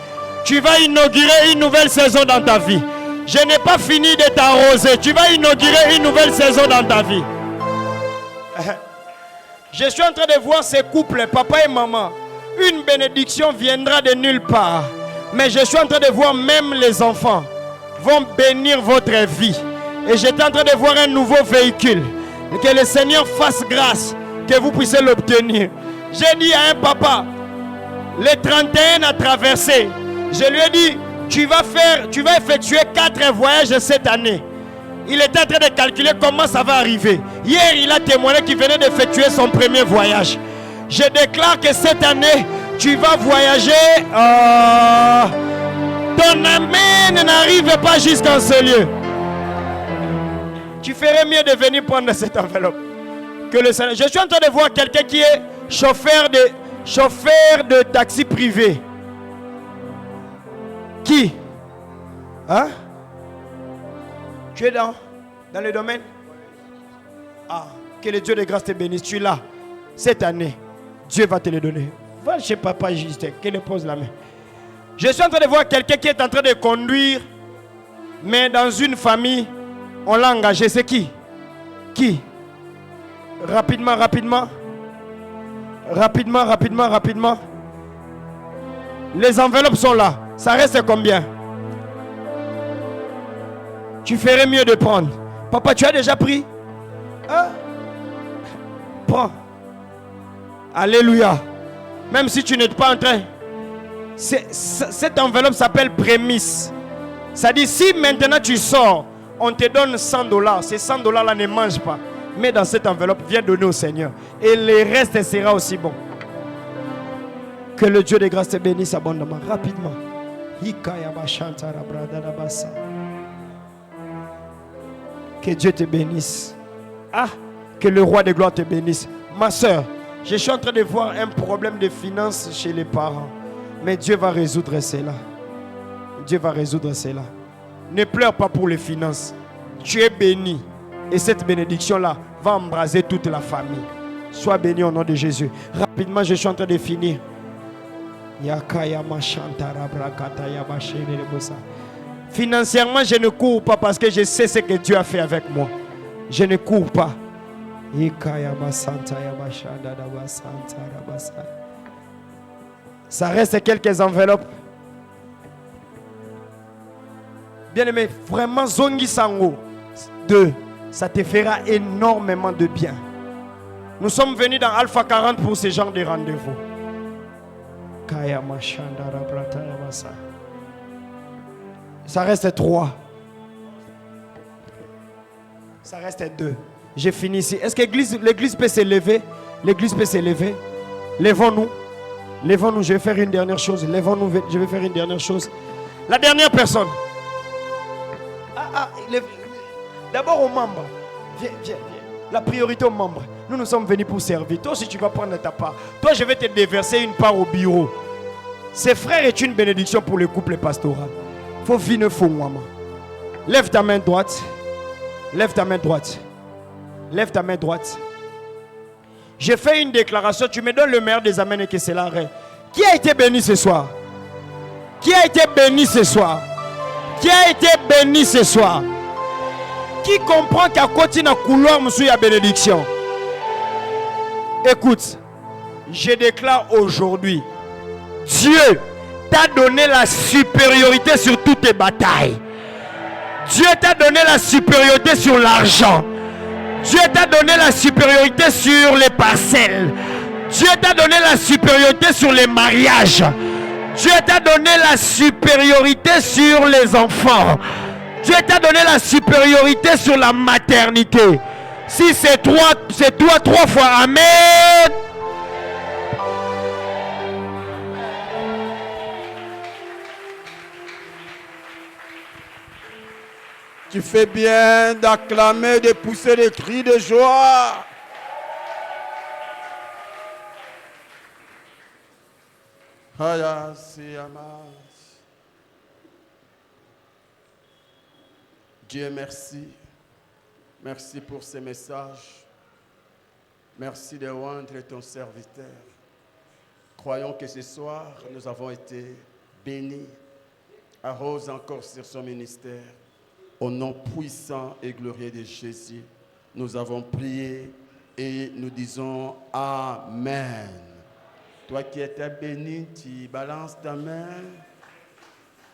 Tu vas inaugurer une nouvelle saison dans ta vie. Je n'ai pas fini de t'arroser. Tu vas inaugurer une nouvelle saison dans ta vie. Je suis en train de voir ces couples, papa et maman. Une bénédiction viendra de nulle part. Mais je suis en train de voir même les enfants vont bénir votre vie. Et j'étais en train de voir un nouveau véhicule. Que le Seigneur fasse grâce, que vous puissiez l'obtenir. J'ai dit à un papa, le 31 a traversé. Je lui ai dit, tu vas effectuer 4 voyages cette année. Il était en train de calculer comment ça va arriver. Hier, il a témoigné qu'il venait d'effectuer son premier voyage. Je déclare que cette année, tu vas voyager. Ton amen n'arrive pas jusqu'en ce lieu. Tu ferais mieux de venir prendre cette enveloppe. Que le Seigneur. Je suis en train de voir quelqu'un qui est chauffeur de taxi privé. Qui? Hein? Tu es dans le domaine? Ah, que le Dieu de grâce te bénisse. Tu es là. Cette année, Dieu va te le donner. Va chez papa Justin, qu'il pose la main. Je suis en train de voir quelqu'un qui est en train de conduire, mais dans une famille, on l'a engagé. C'est qui? Qui? Rapidement, rapidement. Rapidement, rapidement, rapidement. Les enveloppes sont là. Ça reste combien? Tu ferais mieux de prendre. Papa, tu as déjà pris? Hein? Prends. Alléluia. Même si tu n'es pas en train. Cette enveloppe s'appelle prémisse. Ça dit, si maintenant tu sors, on te donne $100. Ces $100 là ne mangent pas. Mais dans cette enveloppe, viens donner au Seigneur. Et le reste sera aussi bon. Que le Dieu de grâce te bénisse abondamment. Rapidement. Que Dieu te bénisse. Ah, que le roi de gloire te bénisse. Ma soeur, je suis en train de voir un problème de finances chez les parents. Mais Dieu va résoudre cela. Dieu va résoudre cela. Ne pleure pas pour les finances. Tu es béni. Et cette bénédiction-là va embraser toute la famille. Sois béni au nom de Jésus. Rapidement, je suis en train de finir. Financièrement, je ne cours pas parce que je sais ce que Dieu a fait avec moi. Je ne cours pas. Ça reste quelques enveloppes. Bien aimé, vraiment Zongi Sango 2, ça te fera énormément de bien. Nous sommes venus dans Alpha 40 pour ce genre de rendez-vous. Ça reste 3. Ça reste 2. J'ai fini ici. Est-ce que l'église peut s'élever? L'église peut s'élever. Lèvons-nous. Lèvons-nous. Je vais faire une dernière chose. Lèvons-nous. Je vais faire une dernière chose. La dernière personne. D'abord aux membres. Viens. La priorité aux membres. Nous sommes venus pour servir. Toi aussi tu vas prendre ta part. Toi je vais te déverser une part au bureau. Ces frères est une bénédiction pour le couple pastoral. Faut venir fou maman. Lève ta main droite. Lève ta main droite. Lève ta main droite. Je fais une déclaration. Tu me donnes le meilleur des amens et que c'est l'arrêt. Qui a été béni ce soir? Qui a été béni ce soir? Qui a été béni ce soir? Qui comprend qu'à côté d'un couloir, monsieur, il y a bénédiction? Écoute, je déclare aujourd'hui, Dieu t'a donné la supériorité sur toutes tes batailles. Dieu t'a donné la supériorité sur l'argent. Dieu t'a donné la supériorité sur les parcelles. Dieu t'a donné la supériorité sur les mariages. Dieu t'a donné la supériorité sur les enfants. Dieu t'a donné la supériorité sur la maternité. Si c'est toi 3 fois. Amen. Tu fais bien d'acclamer, de pousser des cris de joie. Dieu, merci. Merci pour ces messages. Merci de rendre ton serviteur. Croyons que ce soir, nous avons été bénis. Arrose encore sur son ministère. Au nom puissant et glorieux de Jésus, nous avons prié et nous disons Amen. Toi qui étais béni, tu balances ta main.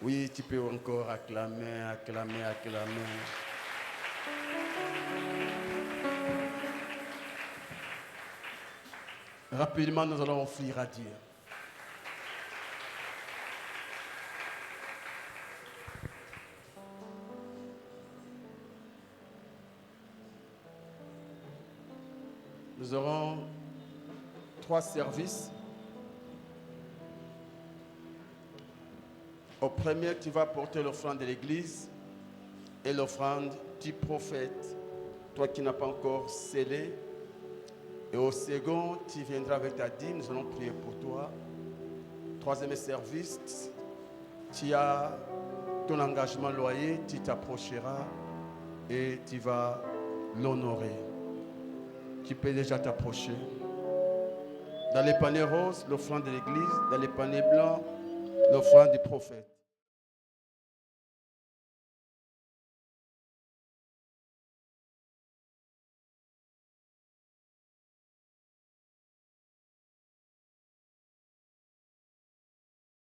Oui, tu peux encore acclamer, acclamer, acclamer. Rapidement, nous allons offrir à Dieu. Nous aurons 3 services. Au premier, tu vas porter l'offrande de l'église et l'offrande du prophète, toi qui n'as pas encore scellé. Et au second, tu viendras avec ta dîme, nous allons prier pour toi. Troisième service, tu as ton engagement loyer, tu t'approcheras et tu vas l'honorer. Tu peux déjà t'approcher. Dans les paniers roses, l'offrande de l'église. Dans les paniers blancs, l'offrande du prophète.